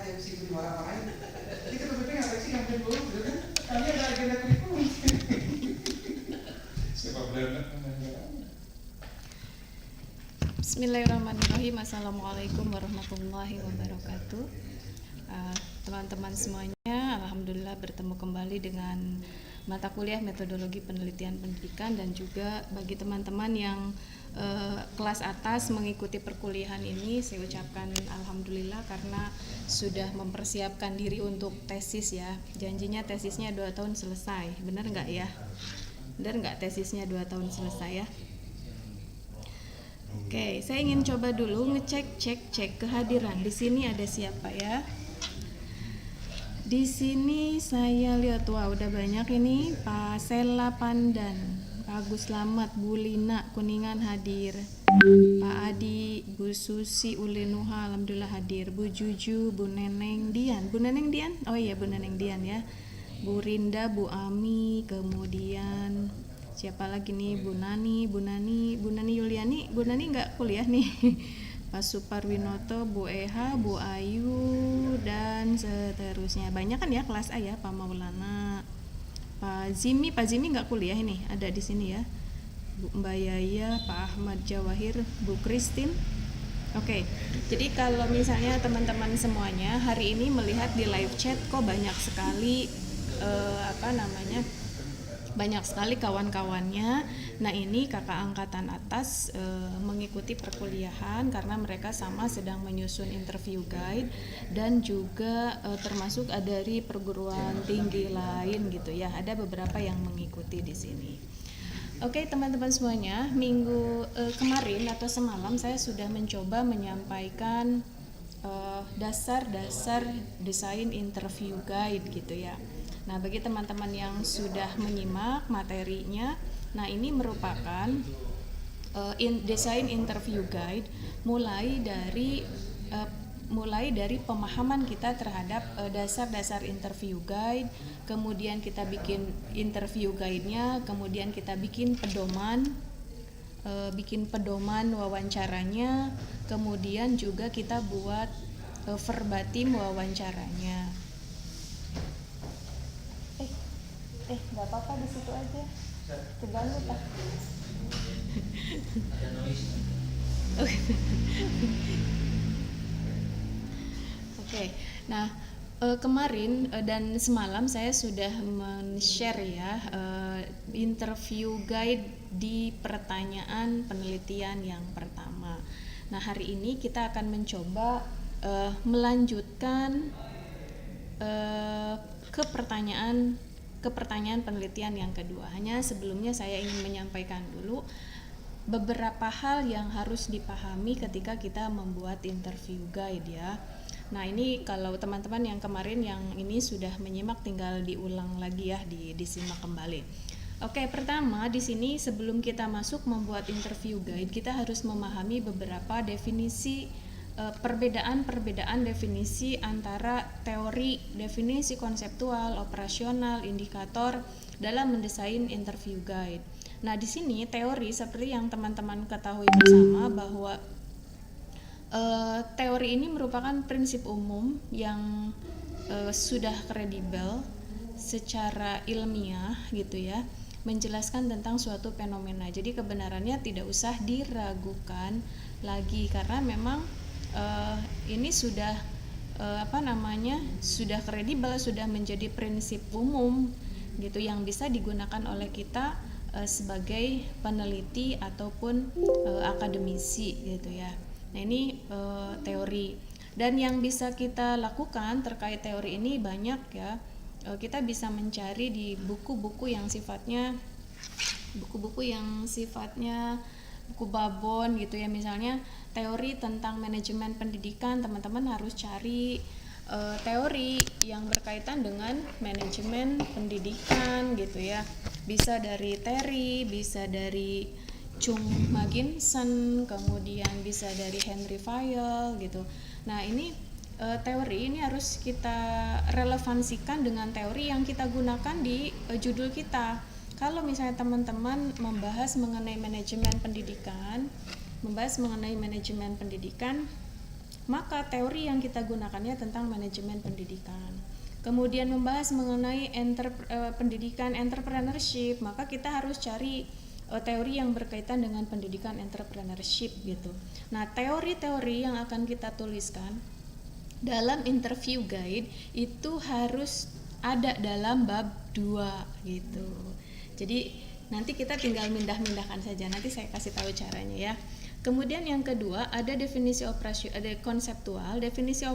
MC itu dimarah-marahin. Jadi ketua BP ngapain sih ngapain dulu gitu kan? Kami ada agenda kurikulum. Siapa benar? Bismillahirrahmanirrahim. Assalamualaikum warahmatullahi wabarakatuh. Teman-teman semuanya, alhamdulillah bertemu kembali dengan mata kuliah metodologi penelitian pendidikan, dan juga bagi teman-teman yang kelas atas mengikuti perkuliahan ini, saya ucapkan alhamdulillah karena sudah mempersiapkan diri untuk tesis ya. Janjinya tesisnya 2 tahun selesai, benar nggak ya? Benar nggak tesisnya 2 tahun selesai ya? Oke, saya ingin coba dulu cek kehadiran. Di sini ada siapa ya? Di sini saya lihat, wah udah banyak ini. Pak Sela Pandan, Pak Agus Slamet, Bu Lina Kuningan hadir, Pak Adi, Bu Susi Ulinuha alhamdulillah hadir, Bu Juju, Bu Neneng Dian, oh iya Bu Neneng Dian ya, Bu Rinda, Bu Ami, kemudian siapa lagi nih, Bu Nani Yuliani, Bu Nani nggak kuliah nih. Pak Suparwinoto, Bu Eha, Bu Ayu, dan seterusnya. Banyak kan ya kelas A ya, Pak Maulana, Pak Zimi nggak kuliah ini, ada di sini ya. Bu Mbak Yaya, Pak Ahmad Jawahir, Bu Christine. Oke, jadi kalau misalnya teman-teman semuanya hari ini melihat di live chat kok banyak sekali banyak sekali kawan-kawannya. Nah ini kakak angkatan atas mengikuti perkuliahan karena mereka sama sedang menyusun interview guide, dan juga termasuk dari perguruan tinggi lain gitu ya. Ada beberapa yang mengikuti di sini. Oke teman-teman semuanya, minggu kemarin atau semalam saya sudah mencoba menyampaikan dasar-dasar desain interview guide gitu ya. Nah, bagi teman-teman yang sudah menyimak materinya, nah ini merupakan desain interview guide mulai dari pemahaman kita terhadap dasar-dasar interview guide, kemudian kita bikin interview guide-nya, kemudian kita bikin pedoman wawancaranya, kemudian juga kita buat verbatim wawancaranya. Nggak apa-apa di situ aja. Keganggu tak? Oke. Nah, kemarin dan semalam saya sudah men-share ya interview guide di pertanyaan penelitian yang pertama. Nah, hari ini kita akan mencoba melanjutkan ke pertanyaan penelitian yang kedua. Hanya sebelumnya saya ingin menyampaikan dulu beberapa hal yang harus dipahami ketika kita membuat interview guide ya. Nah ini kalau teman-teman yang kemarin yang ini sudah menyimak, tinggal diulang lagi ya, disimak kembali. Oke, pertama di sini sebelum kita masuk membuat interview guide, kita harus memahami beberapa definisi, perbedaan definisi antara teori, definisi konseptual, operasional, indikator dalam mendesain interview guide. Nah, di sini teori seperti yang teman-teman ketahui bersama bahwa teori ini merupakan prinsip umum yang sudah kredibel secara ilmiah gitu ya, menjelaskan tentang suatu fenomena. Jadi kebenarannya tidak usah diragukan lagi karena memang ini sudah sudah kredibel, sudah menjadi prinsip umum gitu yang bisa digunakan oleh kita sebagai peneliti ataupun akademisi gitu ya. Nah ini teori, dan yang bisa kita lakukan terkait teori ini banyak ya. Kita bisa mencari di buku-buku yang sifatnya buku babon gitu ya. Misalnya teori tentang manajemen pendidikan, teman-teman harus cari teori yang berkaitan dengan manajemen pendidikan gitu ya. Bisa dari Terry, bisa dari Chung Maginson, kemudian bisa dari Henry Fayol gitu. Nah ini teori ini harus kita relevansikan dengan teori yang kita gunakan di judul kita. Kalau misalnya teman-teman membahas mengenai manajemen pendidikan, maka teori yang kita gunakannya tentang manajemen pendidikan. Kemudian membahas mengenai pendidikan entrepreneurship, maka kita harus cari teori yang berkaitan dengan pendidikan entrepreneurship gitu. Nah, teori-teori yang akan kita tuliskan dalam interview guide itu harus ada dalam bab 2 gitu. Jadi nanti kita tinggal mindah-mindahkan saja, nanti saya kasih tahu caranya ya. Kemudian yang kedua ada definisi operasi, ada konseptual. Definisi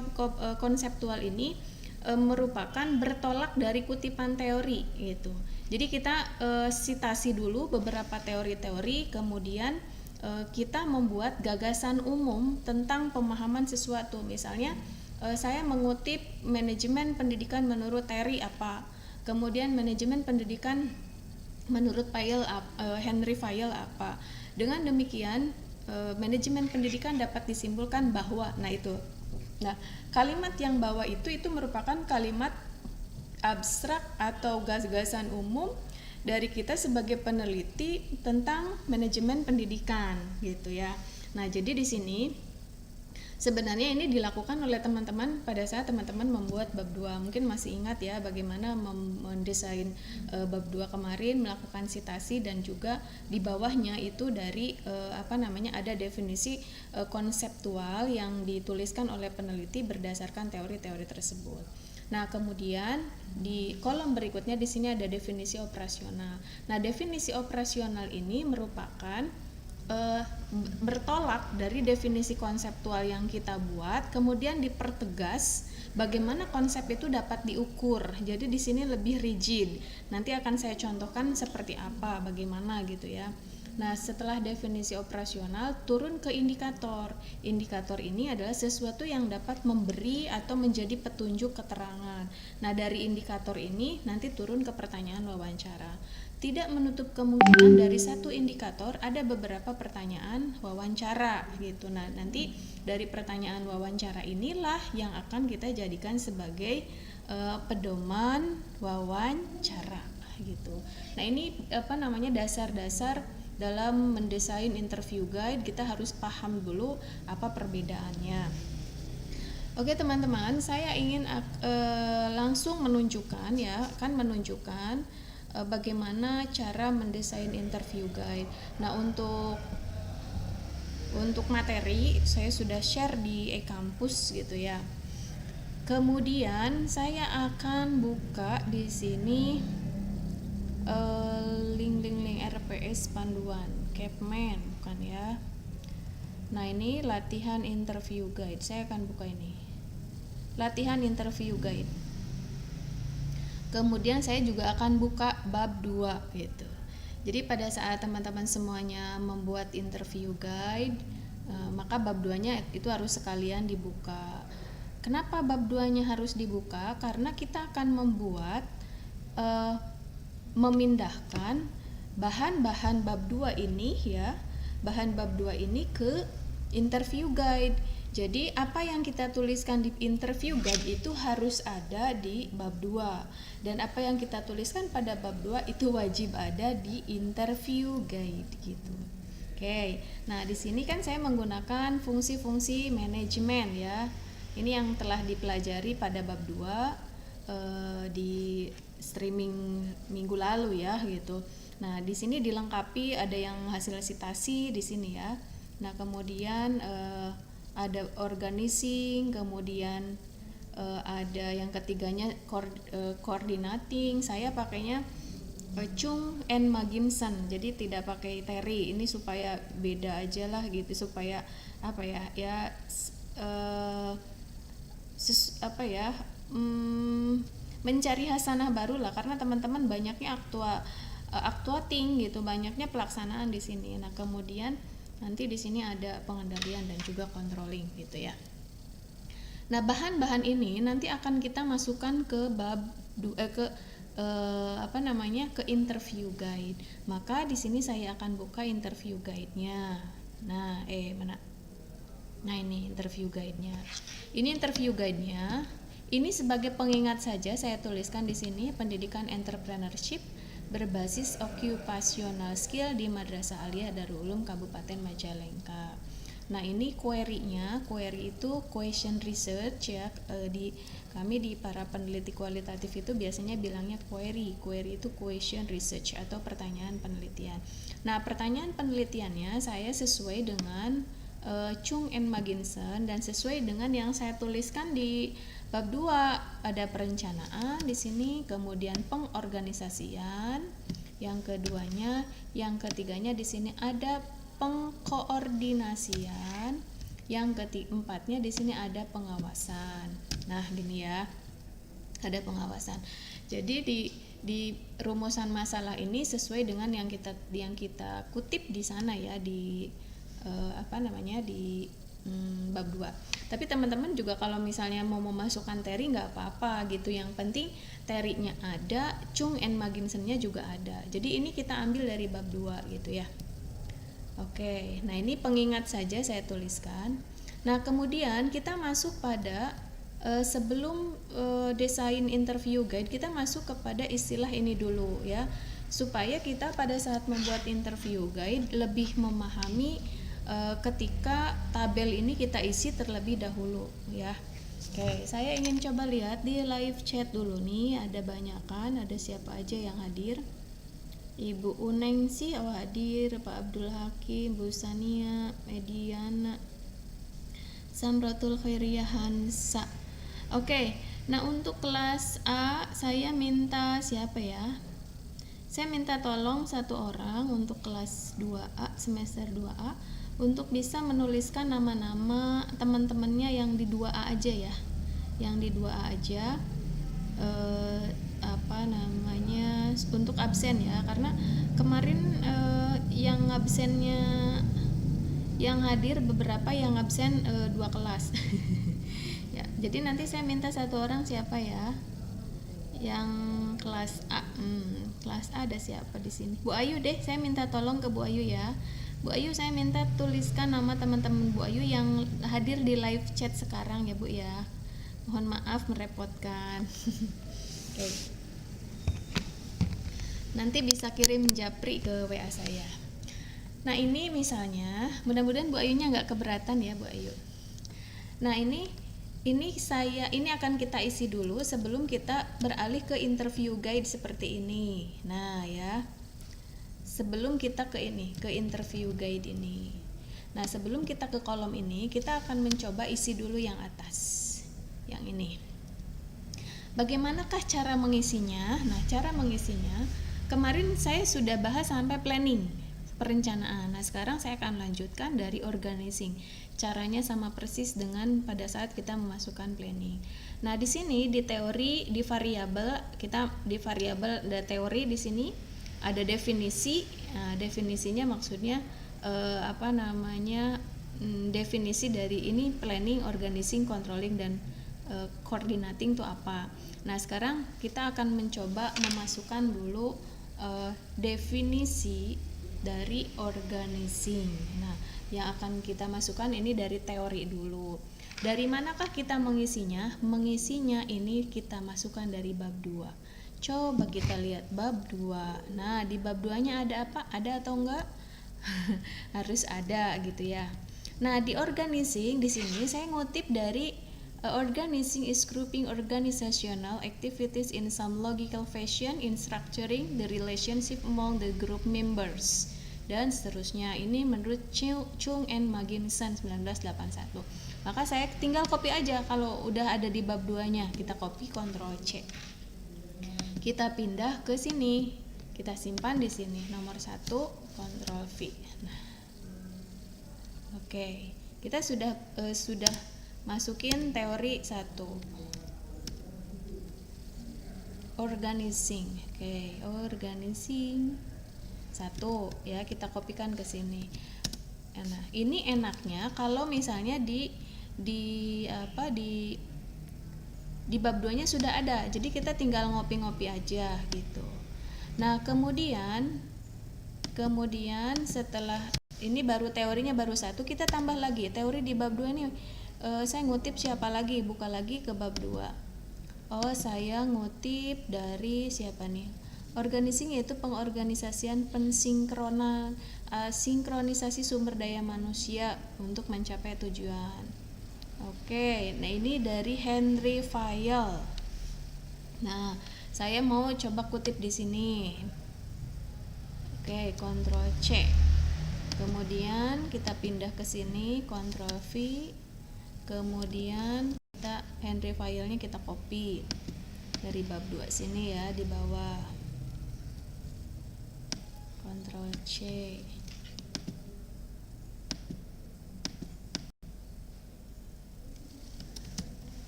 konseptual ini merupakan bertolak dari kutipan teori gitu. Jadi kita sitasi dulu beberapa teori-teori, kemudian kita membuat gagasan umum tentang pemahaman sesuatu. Misalnya saya mengutip manajemen pendidikan menurut Terry apa, kemudian manajemen pendidikan menurut Henry Fayol apa. Dengan demikian manajemen pendidikan dapat disimpulkan bahwa, nah kalimat yang bawah itu merupakan kalimat abstrak atau gagasan umum dari kita sebagai peneliti tentang manajemen pendidikan gitu ya. Nah, jadi di sini sebenarnya ini dilakukan oleh teman-teman pada saat teman-teman membuat bab 2. Mungkin masih ingat ya bagaimana mendesain bab 2 kemarin, melakukan sitasi dan juga di bawahnya itu dari ada definisi konseptual yang dituliskan oleh peneliti berdasarkan teori-teori tersebut. Nah, kemudian di kolom berikutnya di sini ada definisi operasional. Nah, definisi operasional ini merupakan bertolak dari definisi konseptual yang kita buat, kemudian dipertegas bagaimana konsep itu dapat diukur. Jadi di sini lebih rigid. Nanti akan saya contohkan seperti apa, bagaimana gitu ya. Nah, setelah definisi operasional turun ke indikator. Indikator ini adalah sesuatu yang dapat memberi atau menjadi petunjuk keterangan. Nah, dari indikator ini nanti turun ke pertanyaan wawancara. Tidak menutup kemungkinan dari satu indikator ada beberapa pertanyaan wawancara gitu. Nah, nanti dari pertanyaan wawancara inilah yang akan kita jadikan sebagai pedoman wawancara gitu. Nah, ini dasar-dasar dalam mendesain interview guide. Kita harus paham dulu apa perbedaannya. Oke teman-teman, saya ingin langsung menunjukkan bagaimana cara mendesain interview guide. Nah, untuk materi saya sudah share di e-kampus gitu ya. Kemudian saya akan buka di sini link RPS panduan Capman bukan ya. Nah, ini latihan interview guide. Saya akan buka ini. Latihan interview guide. Kemudian saya juga akan buka bab 2 gitu. Jadi pada saat teman-teman semuanya membuat interview guide, maka bab 2-nya itu harus sekalian dibuka. Kenapa bab 2-nya harus dibuka? Karena kita akan memindahkan bahan-bahan bab 2 ini ya, bahan bab 2 ini ke interview guide. Jadi apa yang kita tuliskan di interview guide itu harus ada di bab 2, dan apa yang kita tuliskan pada bab 2 itu wajib ada di interview guide gitu. Oke. Nah, di sini kan saya menggunakan fungsi-fungsi manajemen ya. Ini yang telah dipelajari pada bab 2 di streaming minggu lalu ya gitu. Nah, di sini dilengkapi ada yang hasil citasi di sini ya. Nah, kemudian ada organizing, kemudian ada yang ketiganya coordinating. Saya pakainya Chung and Magimson, jadi tidak pakai Terry. Ini supaya beda aja lah gitu, supaya mencari hasanah baru lah, karena teman-teman banyaknya aktuating gitu, banyaknya pelaksanaan di sini. Nah, kemudian nanti di sini ada pengendalian dan juga controlling gitu ya. Nah, bahan-bahan ini nanti akan kita masukkan ke ke interview guide. Maka di sini saya akan buka interview guide-nya. Nah, ini interview guide-nya. Ini interview guide-nya. Ini sebagai pengingat saja saya tuliskan di sini pendidikan entrepreneurship berbasis occupational skill di Madrasah Aliyah Darul Ulum Kabupaten Majalengka. Nah, ini query itu question research ya. Kami di para peneliti kualitatif itu biasanya bilangnya query itu question research atau pertanyaan penelitian. Nah, pertanyaan penelitiannya saya sesuai dengan Chung and Magginson dan sesuai dengan yang saya tuliskan di bab 2. Ada perencanaan di sini, kemudian pengorganisasian, yang ketiganya di sini ada pengkoordinasian, yang keempatnya di sini ada pengawasan. Nah, gini ya, ada pengawasan. Jadi di rumusan masalah ini sesuai dengan yang kita kutip di sana ya, di di bab 2. Tapi teman-teman juga kalau misalnya mau memasukkan teri nggak apa-apa gitu, yang penting terinya ada, Chung and Magginson-nya juga ada. Jadi ini kita ambil dari bab 2 gitu ya. Oke, nah ini pengingat saja saya tuliskan. Nah, kemudian kita masuk pada sebelum desain interview guide, kita masuk kepada istilah ini dulu ya, supaya kita pada saat membuat interview guide lebih memahami ketika tabel ini kita isi terlebih dahulu ya. Oke, saya ingin coba lihat di live chat dulu nih, ada banyakan, ada siapa aja yang hadir. Ibu Uneng sih hadir, Pak Abdul Hakim, Bu Sania, Mediana, Samratul Khairiyah Hansa. Oke, nah untuk kelas A saya minta siapa ya? Saya minta tolong satu orang untuk kelas 2A, semester 2A, untuk bisa menuliskan nama-nama teman-temannya yang di 2A aja ya. Yang di 2A aja. Untuk absen ya, karena kemarin yang absennya, yang hadir beberapa, yang absen 2 kelas. Ya, jadi nanti saya minta satu orang siapa ya yang kelas A. Kelas A ada siapa di sini? Bu Ayu deh, saya minta tolong ke Bu Ayu ya. Bu Ayu, saya minta tuliskan nama teman-teman Bu Ayu yang hadir di live chat sekarang ya Bu ya. Mohon maaf merepotkan. Oke. Nanti bisa kirim japri ke WA saya. Nah, ini misalnya, mudah-mudahan Bu Ayunya nggak keberatan ya Bu Ayu. Nah, ini akan kita isi dulu sebelum kita beralih ke interview guide seperti ini. Nah, ya. Sebelum kita ke interview guide ini. Nah, sebelum kita ke kolom ini, kita akan mencoba isi dulu yang atas. Yang ini. Bagaimanakah cara mengisinya? Nah, cara mengisinya kemarin saya sudah bahas sampai planning, perencanaan. Nah, sekarang saya akan lanjutkan dari organizing. Caranya sama persis dengan pada saat kita memasukkan planning. Nah, di sini di teori, di variabel, ada teori di sini, ada definisi. Nah, definisinya maksudnya definisi dari ini planning, organizing, controlling, dan coordinating itu apa. Nah, sekarang kita akan mencoba memasukkan dulu definisi dari organizing. Nah, yang akan kita masukkan ini dari teori dulu. Dari manakah kita mengisinya? Mengisinya ini kita masukkan dari bab 2. Coba kita lihat bab 2. Nah, di bab 2-nya ada apa? Ada atau enggak? Harus ada gitu ya. Nah, di organizing di sini saya ngutip dari organizing is grouping organizational activities in some logical fashion in structuring the relationship among the group members, dan seterusnya. Ini menurut Chung and Magginson 1981. Maka saya tinggal copy aja kalau udah ada di bab 2-nya. Kita copy, Ctrl C. Kita pindah ke sini. Kita simpan di sini. Nomor 1, Ctrl V. Nah. Oke. Kita sudah masukin teori 1. Organizing. Oke, organizing 1 ya, kita kopikan ke sini. Nah, ini enaknya kalau misalnya di bab 2-nya sudah ada. Jadi kita tinggal ngopi-ngopi aja gitu. Nah, kemudian setelah ini baru teorinya baru 1, kita tambah lagi. Teori di bab 2 ini saya ngutip siapa lagi? Buka lagi ke bab 2. Oh, saya ngutip dari siapa nih? Organizing yaitu pengorganisasian sinkronisasi sumber daya manusia untuk mencapai tujuan. Oke, nah ini dari Henry Fayol. Nah, saya mau coba kutip di sini. Oke, Ctrl C. Kemudian kita pindah ke sini, Ctrl V. Kemudian kita Henry Fayolnya kita copy dari bab 2 sini ya, di bawah. Ctrl C.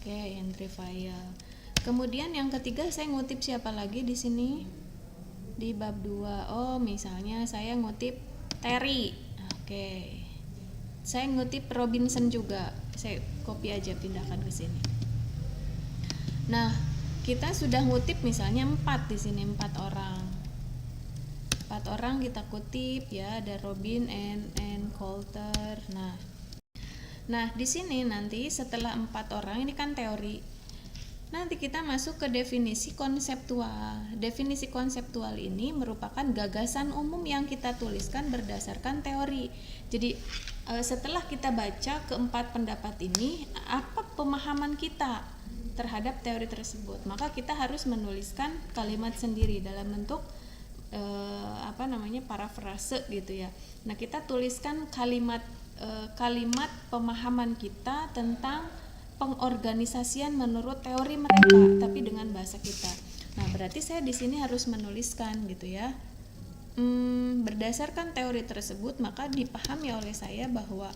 Oke, Henry Fayol. Kemudian yang ketiga saya ngutip siapa lagi di sini? Di bab 2. Oh, misalnya saya ngutip Terry. Oke. Saya ngutip Robinson juga. Saya copy aja, pindahkan ke sini. Nah, kita sudah ngutip misalnya 4 di sini, 4 orang. 4 orang kita kutip ya, ada Robin and Coulter. Nah, di sini nanti setelah 4 orang ini kan teori. Nanti kita masuk ke definisi konseptual. Definisi konseptual ini merupakan gagasan umum yang kita tuliskan berdasarkan teori. Jadi setelah kita baca keempat pendapat ini, apa pemahaman kita terhadap teori tersebut? Maka kita harus menuliskan kalimat sendiri dalam bentuk parafrase gitu ya. Nah, kita tuliskan kalimat pemahaman kita tentang pengorganisasian menurut teori mereka, tapi dengan bahasa kita. Nah, berarti saya di sini harus menuliskan gitu ya. Berdasarkan teori tersebut, maka dipahami oleh saya bahwa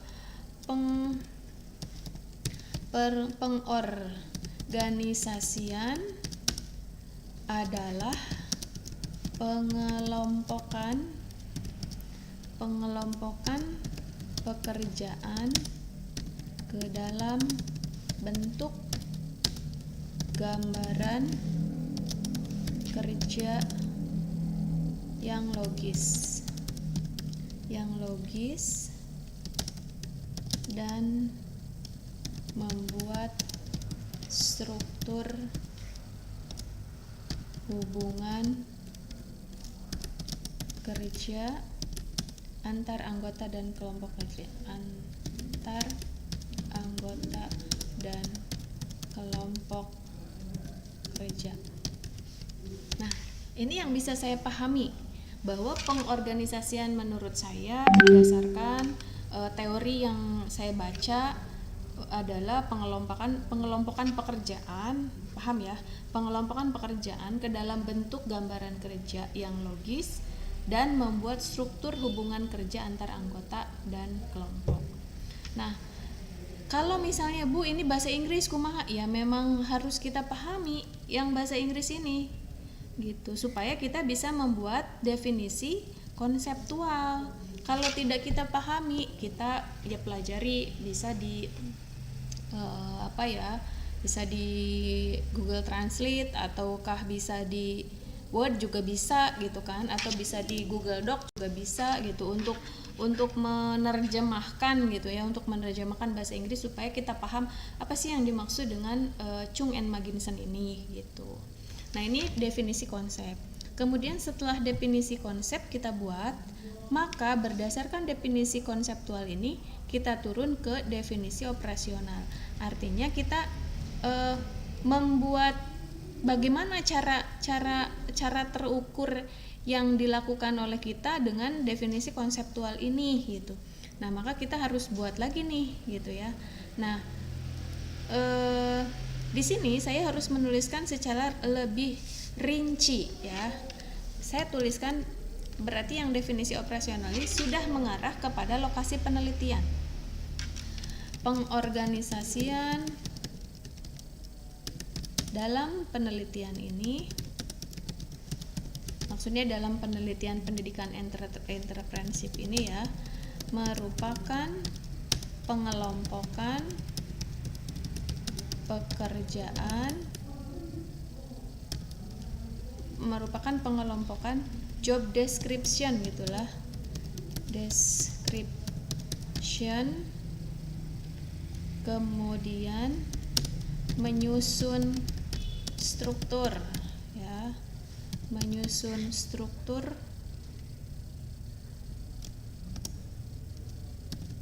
pengorganisasian adalah pengelompokan pekerjaan ke dalam bentuk gambaran kerja yang logis dan membuat struktur hubungan kerja antar anggota dan kelompok kerja, Nah, ini yang bisa saya pahami, bahwa pengorganisasian menurut saya berdasarkan teori yang saya baca adalah pengelompokan pekerjaan, paham ya? Pengelompokan pekerjaan ke dalam bentuk gambaran kerja yang logis dan membuat struktur hubungan kerja antar anggota dan kelompok. Nah, kalau misalnya Bu ini bahasa Inggris kumaha, ya memang harus kita pahami yang bahasa Inggris ini gitu, supaya kita bisa membuat definisi konseptual. Kalau tidak kita pahami, kita ya pelajari, bisa di bisa di Google Translate, ataukah bisa di Word juga bisa gitu kan, atau bisa di Google Doc juga bisa gitu, untuk menerjemahkan gitu ya, untuk menerjemahkan bahasa Inggris supaya kita paham apa sih yang dimaksud dengan Chung and Magginson ini gitu. Nah, ini definisi konsep. Kemudian setelah definisi konsep kita buat, maka berdasarkan definisi konseptual ini kita turun ke definisi operasional. Artinya kita membuat bagaimana cara terukur yang dilakukan oleh kita dengan definisi konseptual ini gitu. Nah, maka kita harus buat lagi nih gitu ya. Nah, di sini saya harus menuliskan secara lebih rinci ya. Saya tuliskan berarti yang definisi operasional ini sudah mengarah kepada lokasi penelitian. Pengorganisasian dalam penelitian ini, maksudnya dalam penelitian pendidikan entrepreneurship ini ya, merupakan pengelompokan pekerjaan, merupakan pengelompokan job description gitulah, description, kemudian menyusun struktur ya, menyusun struktur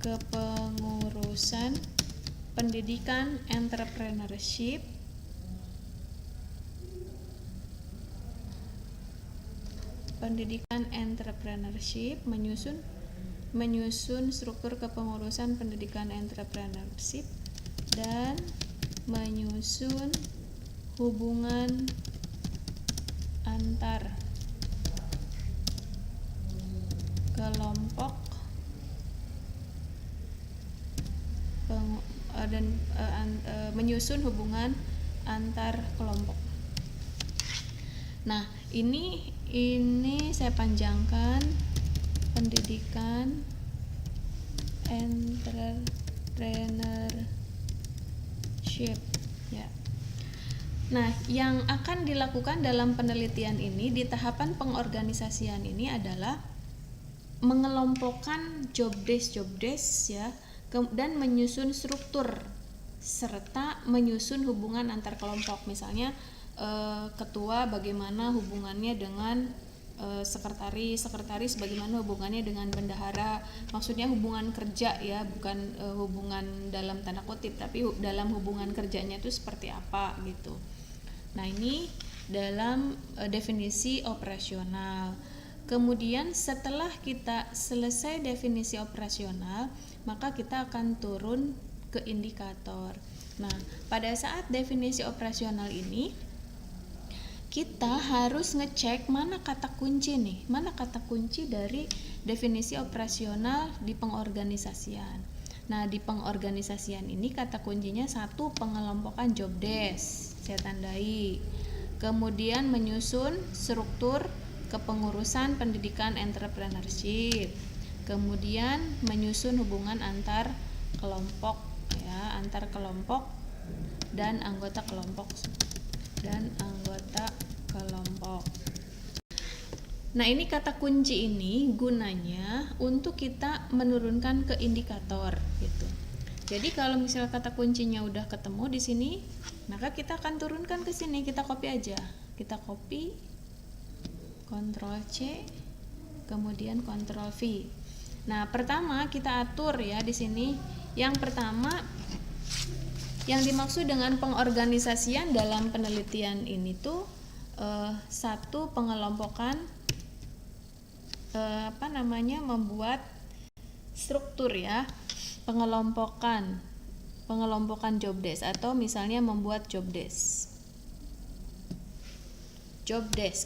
kepengurusan pendidikan entrepreneurship menyusun struktur kepengurusan pendidikan entrepreneurship dan menyusun hubungan antar kelompok menyusun hubungan antar kelompok. Nah, ini saya panjangkan pendidikan entrepreneurship ya. Nah, yang akan dilakukan dalam penelitian ini di tahapan pengorganisasian ini adalah mengelompokkan job desk ya, dan menyusun struktur serta menyusun hubungan antar kelompok. Misalnya ketua bagaimana hubungannya dengan sekretaris bagaimana hubungannya dengan bendahara. Maksudnya hubungan kerja ya, bukan hubungan dalam tanda kutip, tapi dalam hubungan kerjanya itu seperti apa gitu. Nah, ini dalam definisi operasional. Kemudian setelah kita selesai definisi operasional, maka kita akan turun ke indikator. Nah, pada saat definisi operasional ini kita harus ngecek mana kata kunci nih, mana kata kunci dari definisi operasional di pengorganisasian. Nah, di pengorganisasian ini kata kuncinya satu, pengelompokan job desk, saya tandai. Kemudian menyusun struktur kepengurusan pendidikan entrepreneurship. Kemudian menyusun hubungan antar kelompok ya, antar kelompok dan anggota kelompok. Nah, ini kata kunci ini gunanya untuk kita menurunkan ke indikator gitu. Jadi kalau misalnya kata kuncinya udah ketemu di sini, maka kita akan turunkan ke sini, kita copy aja. Kita copy, Ctrl C, kemudian Ctrl V. Nah, pertama kita atur ya di sini. Yang pertama, yang dimaksud dengan pengorganisasian dalam penelitian ini tuh satu, pengelompokan membuat struktur ya, pengelompokan job desk, atau misalnya membuat job desk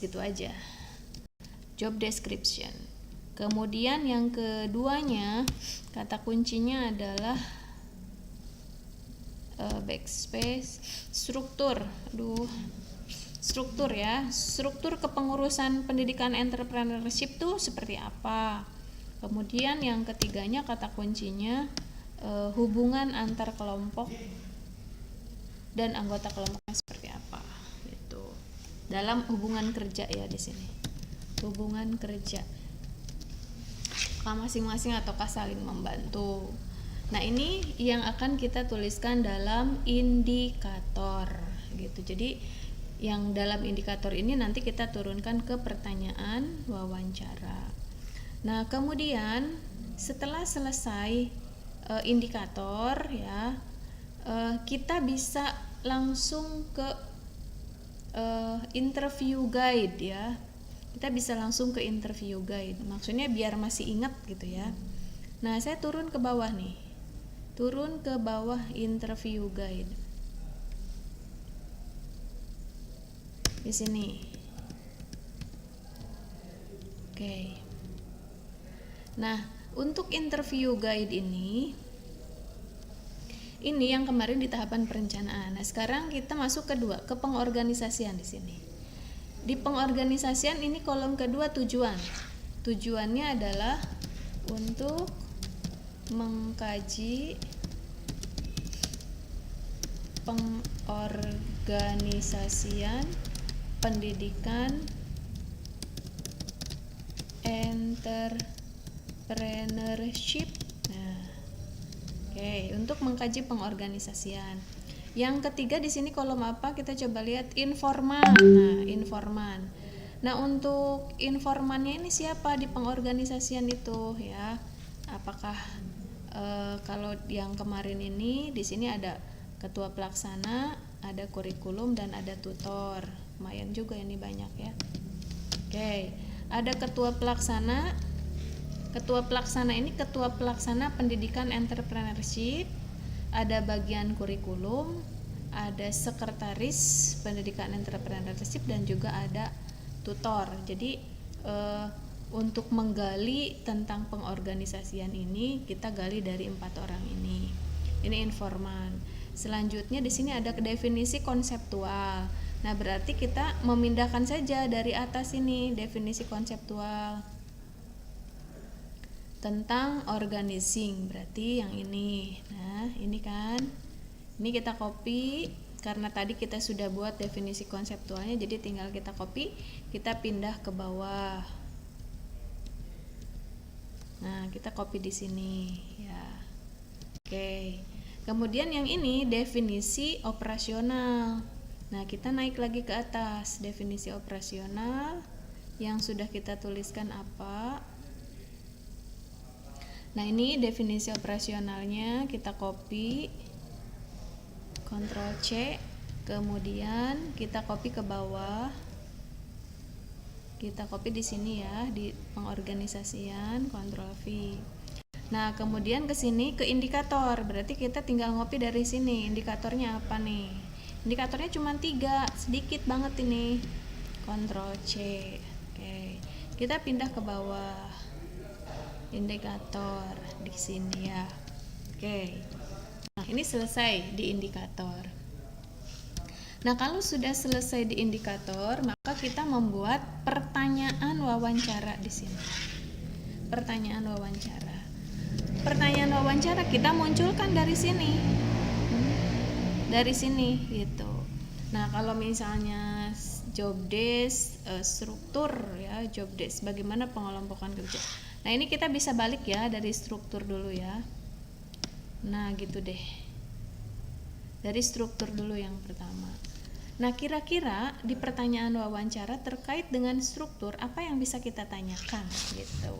gitu aja, job description. Kemudian yang keduanya kata kuncinya adalah backspace, struktur ya, struktur kepengurusan pendidikan entrepreneurship tuh seperti apa. Kemudian yang ketiganya kata kuncinya hubungan antar kelompok dan anggota kelompoknya seperti apa gitu. Dalam hubungan kerja ya di sini. Hubungan kerja. Masing-masing ataukah saling membantu. Nah, ini yang akan kita tuliskan dalam indikator gitu. Jadi yang dalam indikator ini nanti kita turunkan ke pertanyaan wawancara. Nah, kemudian setelah selesai indikator ya, kita bisa langsung ke interview guide ya. Kita bisa langsung ke interview guide. Maksudnya biar masih ingat gitu ya. Nah, saya turun ke bawah nih. Turun ke bawah interview guide. Di sini. Oke. Nah, untuk interview guide ini yang kemarin di tahapan perencanaan. Nah, sekarang kita masuk kedua, ke pengorganisasian di sini. Di pengorganisasian ini kolom kedua tujuan. Tujuannya adalah untuk mengkaji pengorganisasian pendidikan entrepreneurship. Nah, oke, untuk mengkaji pengorganisasian. Yang ketiga di sini kolom apa? Kita coba lihat informan. Nah, informan. Nah, untuk informannya ini siapa di pengorganisasian itu ya? Apakah kalau yang kemarin ini di sini ada ketua pelaksana, ada kurikulum dan ada tutor. Lumayan juga ini banyak ya. Oke, ada ketua pelaksana. Ketua pelaksana ini ketua pelaksana pendidikan entrepreneurship, ada bagian kurikulum, ada sekretaris pendidikan entrepreneurship dan juga ada tutor. Jadi untuk menggali tentang pengorganisasian ini kita gali dari 4 orang ini. Ini informan. Selanjutnya di sini ada definisi konseptual. Nah, berarti kita memindahkan saja dari atas ini definisi konseptual tentang organizing, berarti yang ini. Nah, ini kan, ini kita copy karena tadi kita sudah buat definisi konseptualnya, jadi tinggal kita copy, kita pindah ke bawah. Nah, kita copy di sini ya. Oke. Kemudian yang ini definisi operasional. Nah, kita naik lagi ke atas, definisi operasional yang sudah kita tuliskan apa. Nah, ini definisi operasionalnya, kita copy, Ctrl C, kemudian kita copy ke bawah, kita copy di sini ya, di pengorganisasian, Ctrl V. Nah, kemudian ke sini ke indikator, berarti kita tinggal ngopi dari sini, indikatornya apa nih? Indikatornya cuma 3, sedikit banget ini, Ctrl C. Oke, kita pindah ke bawah. Indikator di sini ya. Oke. Nah, ini selesai di indikator. Nah, kalau sudah selesai di indikator, maka kita membuat pertanyaan wawancara di sini. Pertanyaan wawancara. Pertanyaan wawancara kita munculkan dari sini. Dari sini gitu. Nah, kalau misalnya job desk, struktur ya, job desk bagaimana pengelompokan kerja. Nah, ini kita bisa balik ya dari struktur dulu ya. Nah, gitu deh. Dari struktur dulu yang pertama. Nah, kira-kira di pertanyaan wawancara terkait dengan struktur apa yang bisa kita tanyakan gitu.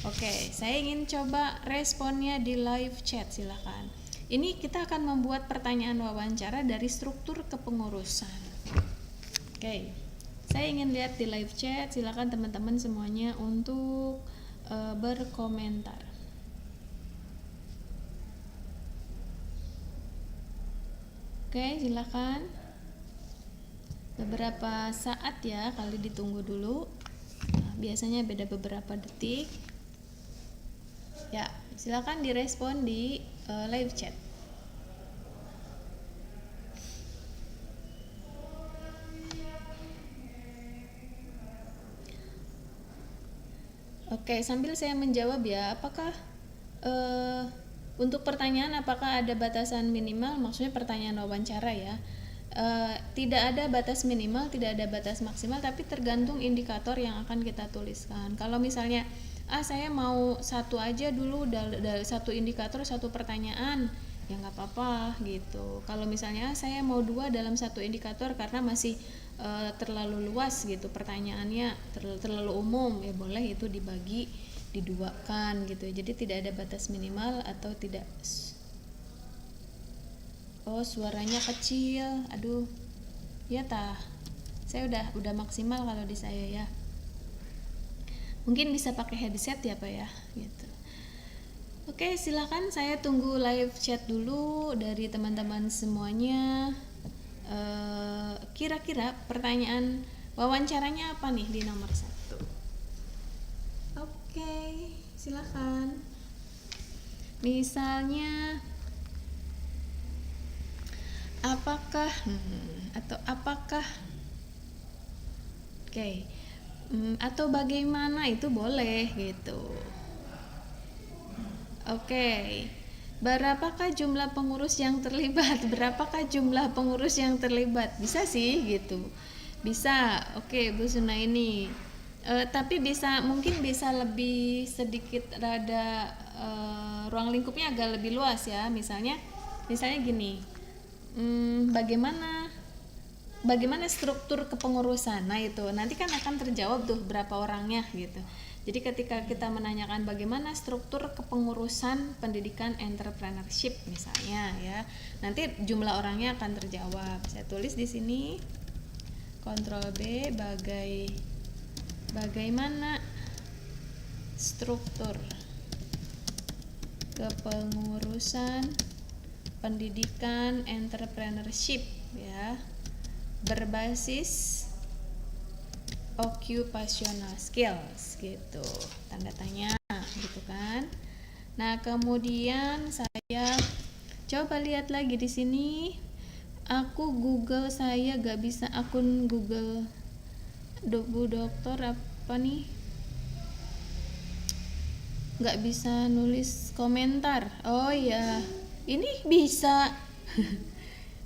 Oke, saya ingin coba responnya di live chat, silakan. Ini kita akan membuat pertanyaan wawancara dari struktur kepengurusan. Oke. Saya ingin lihat di live chat, silakan teman-teman semuanya untuk berkomentar. Oke, silakan. Beberapa saat ya, kali ditunggu dulu. Nah, biasanya beda beberapa detik. Ya, silakan direspon di live chat. Oke, sambil saya menjawab ya, apakah untuk pertanyaan apakah ada batasan minimal? Maksudnya pertanyaan wawancara ya. Tidak ada batas minimal, tidak ada batas maksimal, tapi tergantung indikator yang akan kita tuliskan. Kalau misalnya, saya mau satu aja dulu dari satu indikator satu pertanyaan, ya nggak apa-apa gitu. Kalau misalnya saya mau 2 dalam satu indikator karena masih terlalu luas gitu pertanyaannya, terlalu umum, ya boleh itu dibagi, diduakan gitu. Jadi tidak ada batas minimal atau tidak. Oh, suaranya kecil, aduh ya tah, saya udah maksimal kalau di saya ya, mungkin bisa pakai headset ya Pak ya gitu. Oke, silakan, saya tunggu live chat dulu dari teman-teman semuanya. Kira-kira pertanyaan wawancaranya apa nih di nomor 1? Oke, silakan. Misalnya apakah atau apakah, oke, atau bagaimana, itu boleh gitu. Oke, berapakah jumlah pengurus yang terlibat? Berapakah jumlah pengurus yang terlibat? Bisa sih gitu, bisa. Oke, Bu Suna ini tapi mungkin bisa lebih sedikit, rada ruang lingkupnya agak lebih luas ya. Misalnya gini, bagaimana bagaimana struktur kepengurusan. Nah itu nanti kan akan terjawab tuh berapa orangnya gitu. Jadi ketika kita menanyakan bagaimana struktur kepengurusan pendidikan entrepreneurship misalnya ya, nanti jumlah orangnya akan terjawab. Saya tulis di sini, Ctrl B, bagaimana struktur kepengurusan pendidikan entrepreneurship ya, berbasis occupational skills gitu, tanda tanya gitu kan. Nah kemudian saya coba lihat lagi di sini, aku Google, saya gak bisa akun Google Bu Dokter apa nih, gak bisa nulis komentar. Oh ya ini bisa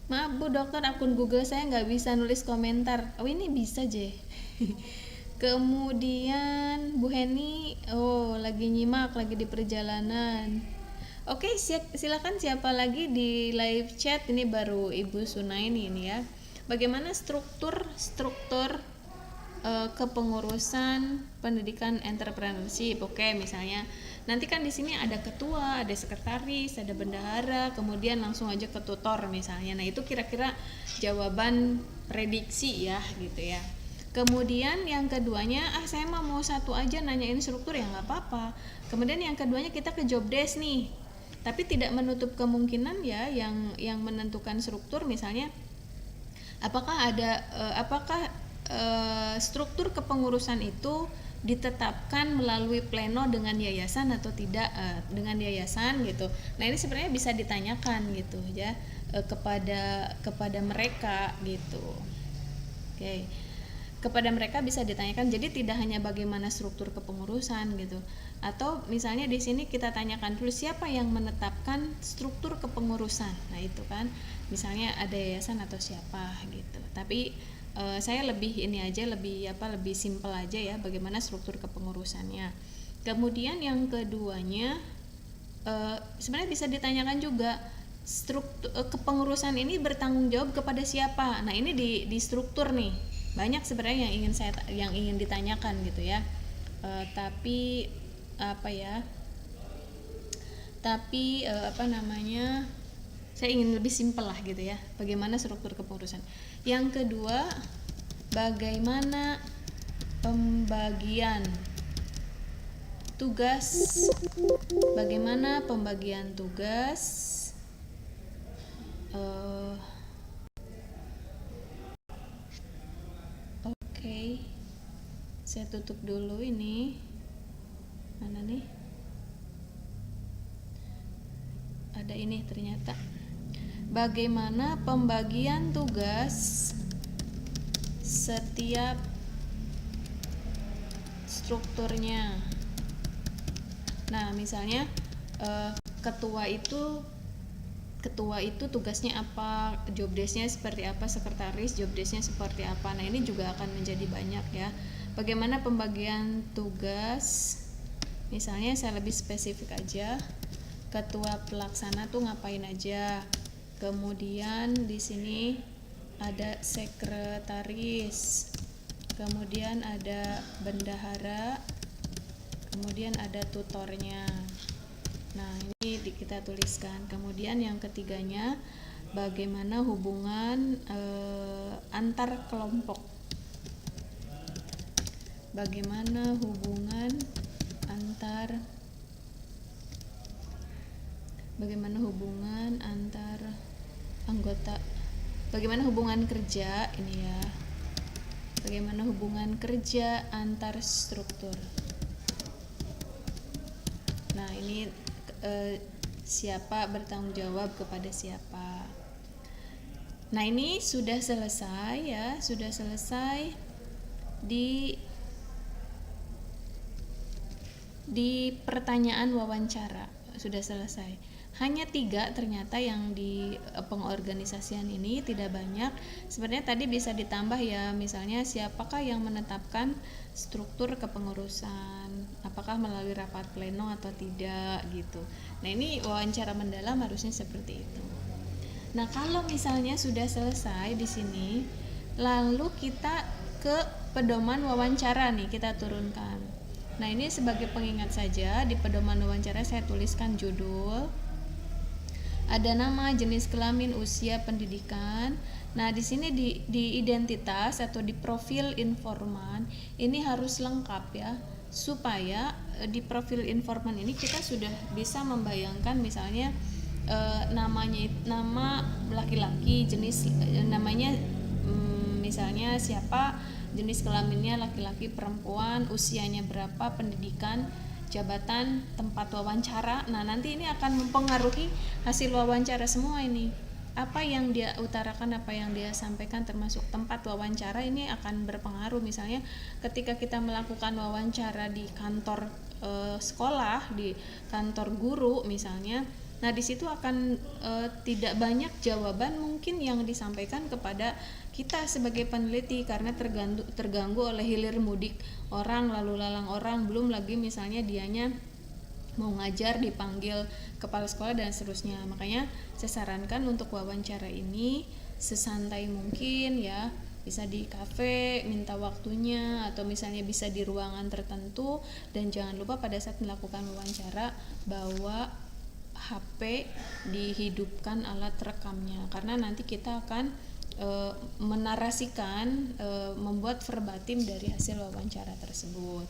maaf Bu Dokter, akun Google saya nggak bisa nulis komentar. Oh ini bisa je. Kemudian Bu Heni, oh lagi nyimak, lagi di perjalanan. Oke, silakan siapa lagi di live chat, ini baru Ibu Sunaini ini ya. Bagaimana struktur kepengurusan pendidikan entrepreneurship? Oke, misalnya nanti kan di sini ada ketua, ada sekretaris, ada bendahara, kemudian langsung aja ke tutor misalnya. Nah itu kira-kira jawaban prediksi ya gitu ya. Kemudian yang keduanya, saya mau satu aja nanyain struktur ya nggak apa-apa. Kemudian yang keduanya kita ke job desk nih, tapi tidak menutup kemungkinan ya yang menentukan struktur misalnya apakah struktur kepengurusan itu ditetapkan melalui pleno dengan yayasan atau tidak dengan yayasan gitu. Nah ini sebenarnya bisa ditanyakan gitu ya kepada mereka gitu. Oke. Kepada mereka bisa ditanyakan, jadi tidak hanya bagaimana struktur kepengurusan gitu, atau misalnya di sini kita tanyakan dulu siapa yang menetapkan struktur kepengurusan. Nah itu kan misalnya ada yayasan atau siapa gitu. Tapi saya lebih simpel aja ya bagaimana struktur kepengurusannya. Kemudian yang keduanya sebenarnya bisa ditanyakan juga struktur kepengurusan ini bertanggung jawab kepada siapa. Nah ini di struktur nih banyak sebenarnya yang ingin ditanyakan gitu ya. Saya ingin lebih simpel lah gitu ya, bagaimana struktur kepengurusan. Yang kedua, bagaimana pembagian tugas Oke, saya tutup dulu ini. Mana nih? Ada ini ternyata. Bagaimana pembagian tugas setiap strukturnya. Nah, misalnya ketua itu tugasnya apa, job desk-nya seperti apa, sekretaris job desk-nya seperti apa. Nah ini juga akan menjadi banyak ya. Bagaimana pembagian tugas, misalnya saya lebih spesifik aja, ketua pelaksana tuh ngapain aja. Kemudian di sini ada sekretaris, kemudian ada bendahara, kemudian ada tutornya. Nah ini kita tuliskan. Kemudian yang ketiganya, bagaimana hubungan antar kelompok. Bagaimana hubungan antar anggota. Bagaimana hubungan kerja ini ya. Bagaimana hubungan kerja antar struktur. Nah ini siapa bertanggung jawab kepada siapa. Nah ini sudah selesai ya, sudah selesai di pertanyaan wawancara, sudah selesai. Hanya 3 ternyata yang di pengorganisasian ini, tidak banyak. Sebenarnya tadi bisa ditambah ya, misalnya siapakah yang menetapkan struktur kepengurusan, apakah melalui rapat pleno atau tidak gitu. Nah ini wawancara mendalam harusnya seperti itu. Nah kalau misalnya sudah selesai di sini, Lalu kita ke pedoman wawancara nih, kita turunkan. Nah, ini sebagai pengingat saja, di pedoman wawancara saya tuliskan judul, ada nama, jenis kelamin, usia, pendidikan. Nah, di sini di identitas atau di profil informan ini harus lengkap ya, supaya di profil informan ini kita sudah bisa membayangkan misalnya namanya, nama laki-laki, jenis namanya misalnya siapa, jenis kelaminnya laki-laki, perempuan, usianya berapa, pendidikan, jabatan, tempat wawancara. Nah, nanti ini akan mempengaruhi hasil wawancara semua ini. Apa yang dia utarakan, apa yang dia sampaikan, termasuk tempat wawancara ini akan berpengaruh. Misalnya ketika kita melakukan wawancara di kantor sekolah, di kantor guru misalnya, nah di situ akan tidak banyak jawaban mungkin yang disampaikan kepada kita sebagai peneliti, karena terganggu oleh hilir mudik orang, lalu lalang orang, belum lagi misalnya dianya mau ngajar dipanggil kepala sekolah dan seterusnya. Makanya saya sarankan untuk wawancara ini sesantai mungkin ya, bisa di kafe, minta waktunya, atau misalnya bisa di ruangan tertentu. Dan jangan lupa pada saat melakukan wawancara bawa HP, dihidupkan alat rekamnya, karena nanti kita akan menarasikan, membuat verbatim dari hasil wawancara tersebut.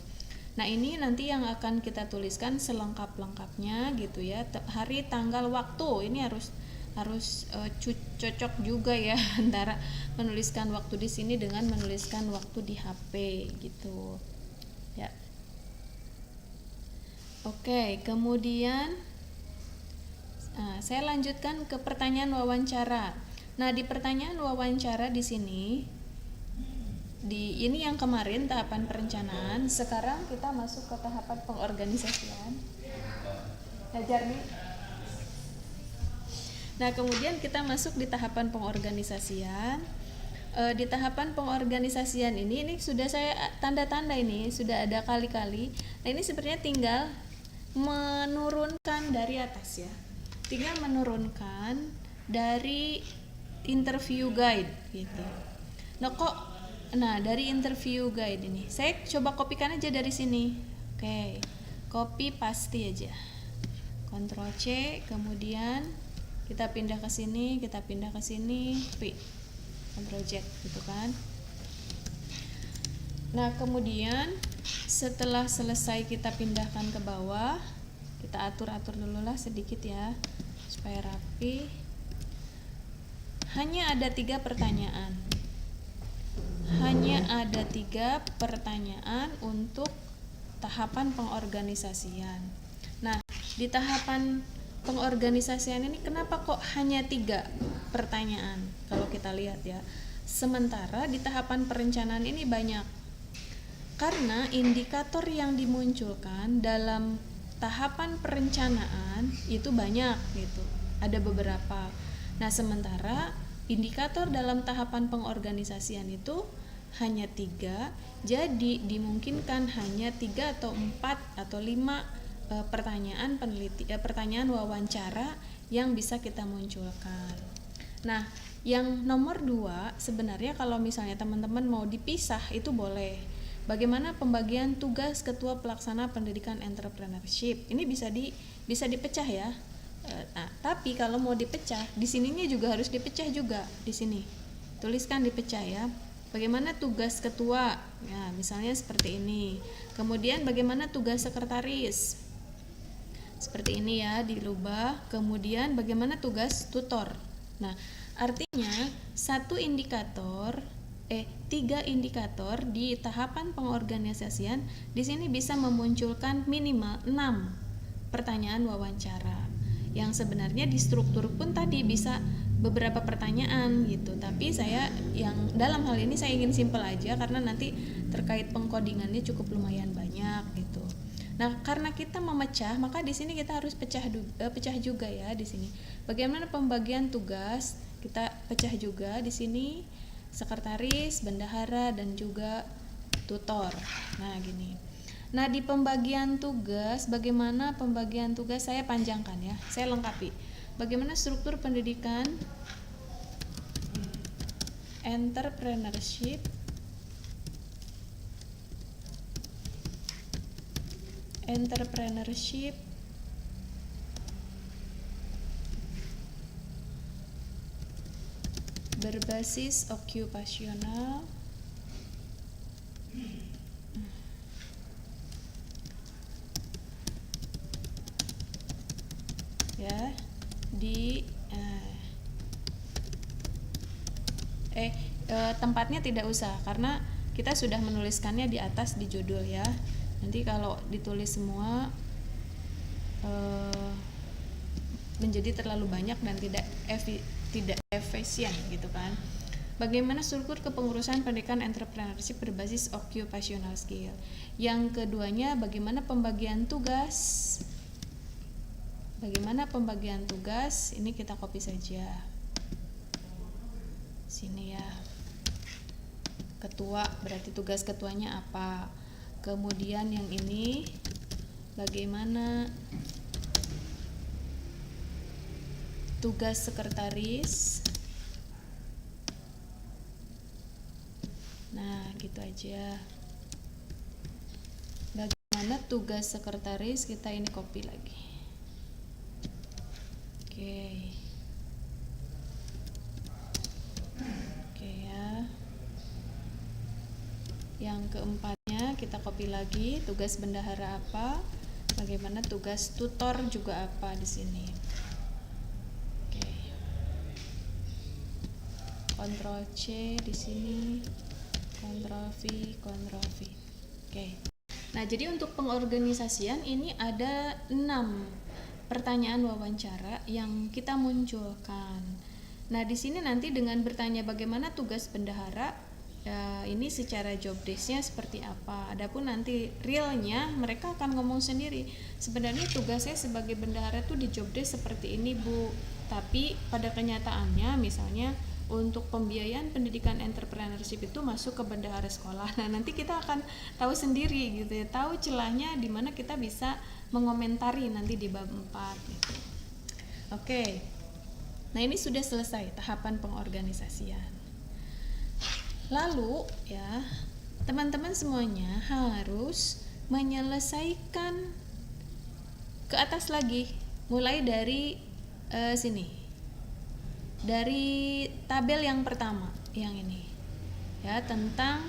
Nah, ini nanti yang akan kita tuliskan selengkap-lengkapnya gitu ya. Hari, tanggal, waktu ini harus cocok juga ya antara menuliskan waktu di sini dengan menuliskan waktu di HP gitu. Ya. Oke, kemudian saya lanjutkan ke pertanyaan wawancara. Nah, di pertanyaan wawancara di sini, ini yang kemarin tahapan perencanaan, sekarang kita masuk ke tahapan pengorganisasian. Hajar nih. Nah, kemudian kita masuk di tahapan pengorganisasian. Di tahapan pengorganisasian ini sudah saya tanda-tanda, ini sudah ada kali-kali. Nah, ini sebenarnya tinggal menurunkan dari atas ya. Tinggal menurunkan dari interview guide gitu. Nah, dari interview guide ini saya coba kopikan aja dari sini. Oke, copy paste aja, Ctrl C, kemudian kita pindah ke sini, V, Ctrl Z gitu kan. Nah, kemudian setelah selesai kita pindahkan ke bawah, kita atur dulu lah sedikit ya supaya rapi. Hanya ada 3 pertanyaan. Untuk tahapan pengorganisasian. Nah, di tahapan pengorganisasian ini kenapa kok hanya 3 pertanyaan kalau kita lihat ya. Sementara di tahapan perencanaan ini banyak. Karena indikator yang dimunculkan dalam tahapan perencanaan itu banyak gitu. Ada beberapa. Nah, sementara indikator dalam tahapan pengorganisasian itu hanya 3, jadi dimungkinkan hanya 3 atau 4 atau 5 pertanyaan wawancara yang bisa kita munculkan. Nah, yang nomor 2 sebenarnya kalau misalnya teman-teman mau dipisah itu boleh. Bagaimana pembagian tugas ketua pelaksana pendidikan entrepreneurship? Ini bisa dipecah ya. Nah, tapi kalau mau dipecah, di sininya juga harus dipecah juga di sini. Tuliskan dipecah ya. Bagaimana tugas ketua? Ya, misalnya seperti ini. Kemudian bagaimana tugas sekretaris? Seperti ini ya, dirubah. Kemudian bagaimana tugas tutor? Nah, artinya 3 indikator di tahapan pengorganisasian di sini bisa memunculkan minimal 6 pertanyaan wawancara. Yang sebenarnya di struktur pun tadi bisa beberapa pertanyaan gitu, tapi saya yang dalam hal ini saya ingin simpel aja karena nanti terkait pengkodingannya cukup lumayan banyak gitu. Nah, karena kita memecah, maka di sini kita harus pecah juga ya di sini. Bagaimana pembagian tugas? Kita pecah juga di sini. Sekretaris, bendahara, dan juga tutor. Nah, gini. Nah, di pembagian tugas, bagaimana pembagian tugas saya panjangkan ya. Saya lengkapi. Bagaimana struktur pendidikan entrepreneurship berbasis okupasional ya di tempatnya tidak usah karena kita sudah menuliskannya di atas di judul ya. Nanti kalau ditulis semua menjadi terlalu banyak dan tidak efisien gitu kan. Bagaimana struktur kepengurusan pendidikan entrepreneurship berbasis occupational skill. Yang keduanya bagaimana pembagian tugas. Ini kita copy saja. Sini ya. Ketua berarti tugas ketuanya apa. Kemudian yang ini bagaimana tugas sekretaris. Nah, gitu aja. Bagaimana tugas sekretaris, kita ini copy lagi. Oke ya. Yang keempatnya kita copy lagi, tugas bendahara apa? Bagaimana tugas tutor juga apa di sini. Oke. Ctrl C di sini. Ctrl V. Oke. Nah, jadi untuk pengorganisasian ini ada 6 pertanyaan wawancara yang kita munculkan. Nah, di sini nanti dengan bertanya bagaimana tugas bendahara, ya, ini secara job desk-nya seperti apa. Adapun nanti realnya mereka akan ngomong sendiri. Sebenarnya tugasnya sebagai bendahara tuh di job desk seperti ini, Bu. Tapi pada kenyataannya misalnya untuk pembiayaan pendidikan entrepreneurship itu masuk ke bendahara sekolah. Nah, nanti kita akan tahu sendiri gitu ya, tahu celahnya di mana kita bisa mengomentari nanti di bab 4 gitu. Oke. Nah, ini sudah selesai tahapan pengorganisasian. Lalu ya, teman-teman semuanya harus menyelesaikan ke atas lagi, mulai dari sini. Dari tabel yang pertama, yang ini. Ya, tentang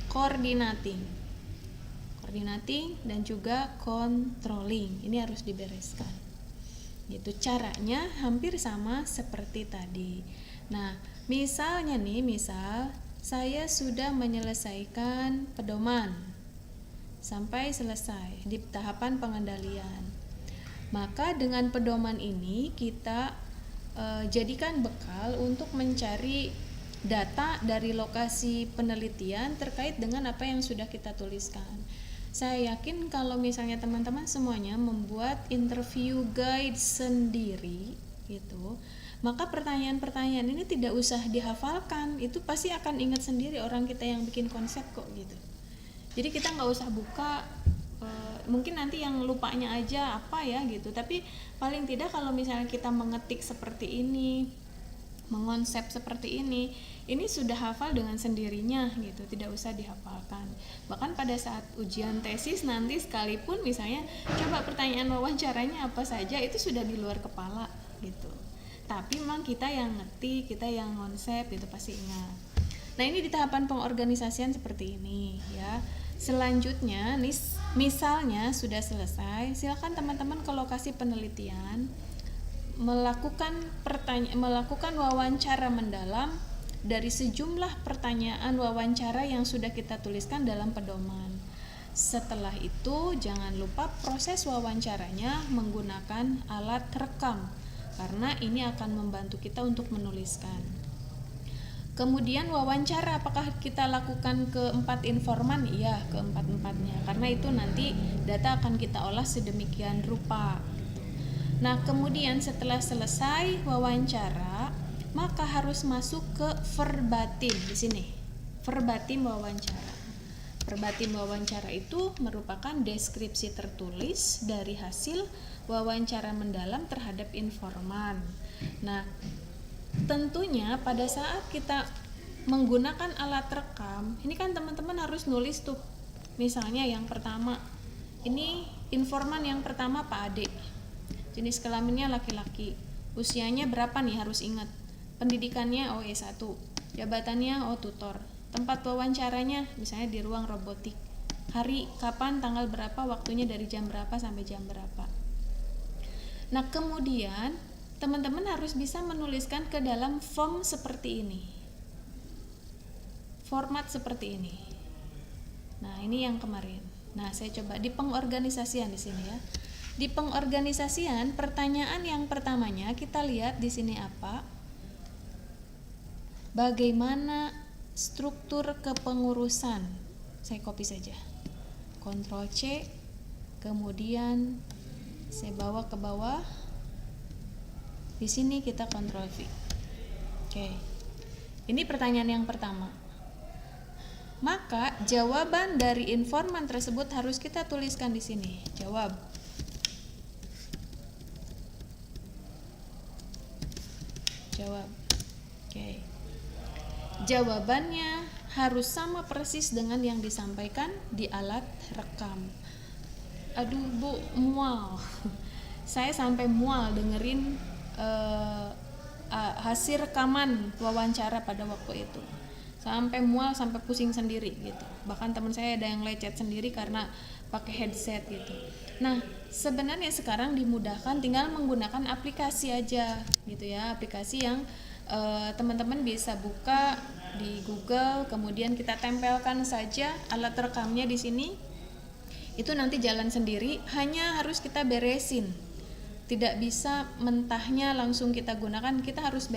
coordinating dan juga controlling. Ini harus dibereskan. Gitu, caranya hampir sama seperti tadi. Nah, misalnya nih, saya sudah menyelesaikan pedoman sampai selesai di tahapan pengendalian. Maka dengan pedoman ini kita jadikan bekal untuk mencari data dari lokasi penelitian terkait dengan apa yang sudah kita tuliskan. Saya yakin kalau misalnya teman-teman semuanya membuat interview guide sendiri gitu, maka pertanyaan-pertanyaan ini tidak usah dihafalkan, itu pasti akan ingat sendiri orang kita yang bikin konsep kok gitu. Jadi kita nggak usah buka, mungkin nanti yang lupanya aja apa ya gitu, tapi paling tidak kalau misalnya kita mengetik seperti ini, mengonsep seperti ini sudah hafal dengan sendirinya gitu, tidak usah dihafalkan. Bahkan pada saat ujian tesis nanti sekalipun misalnya coba pertanyaan wawancaranya apa saja, itu sudah di luar kepala gitu. Tapi memang kita yang ngerti, kita yang konsep itu pasti ingat. Nah, ini di tahapan pengorganisasian seperti ini ya. Selanjutnya nih, misalnya sudah selesai, silakan teman-teman ke lokasi penelitian melakukan wawancara mendalam dari sejumlah pertanyaan wawancara yang sudah kita tuliskan dalam pedoman. Setelah itu jangan lupa proses wawancaranya menggunakan alat rekam, karena ini akan membantu kita untuk menuliskan. Kemudian wawancara, apakah kita lakukan ke 4 informan? Iya, ke 4-4-nya, karena itu nanti data akan kita olah sedemikian rupa. Nah, kemudian setelah selesai wawancara, maka harus masuk ke verbatim di sini. Verbatim wawancara. Verbatim wawancara itu merupakan deskripsi tertulis dari hasil wawancara mendalam terhadap informan. Nah, tentunya pada saat kita menggunakan alat rekam, ini kan teman-teman harus nulis tuh. Misalnya yang pertama, ini informan yang pertama Pak Ade. Jenis kelaminnya laki-laki. Usianya berapa nih harus ingat. Pendidikannya S1. Jabatannya tutor. Tempat wawancaranya misalnya di ruang robotik. Hari, kapan, tanggal berapa, waktunya dari jam berapa sampai jam berapa. Nah, kemudian teman-teman harus bisa menuliskan ke dalam form seperti ini. Format seperti ini. Nah, ini yang kemarin. Nah, saya coba di pengorganisasian di sini ya. Di pengorganisasian, pertanyaan yang pertamanya kita lihat di sini apa? Bagaimana struktur kepengurusan? Saya copy saja. Ctrl C, kemudian saya bawa ke bawah. Di sini kita Ctrl V. Oke. Ini pertanyaan yang pertama. Maka jawaban dari informan tersebut harus kita tuliskan di sini. Jawab. Jawab. Oke. Jawabannya harus sama persis dengan yang disampaikan di alat rekam. Aduh Bu, mual. Saya sampai mual dengerin hasil rekaman wawancara pada waktu itu. Sampai mual, sampai pusing sendiri gitu. Bahkan teman saya ada yang lecet sendiri karena pakai headset gitu. Nah, sebenarnya sekarang dimudahkan, tinggal menggunakan aplikasi aja gitu ya. Aplikasi yang teman-teman bisa buka di Google, kemudian kita tempelkan saja alat rekamnya di sini. Itu nanti jalan sendiri, hanya harus kita beresin. Tidak bisa mentahnya langsung kita gunakan, kita harus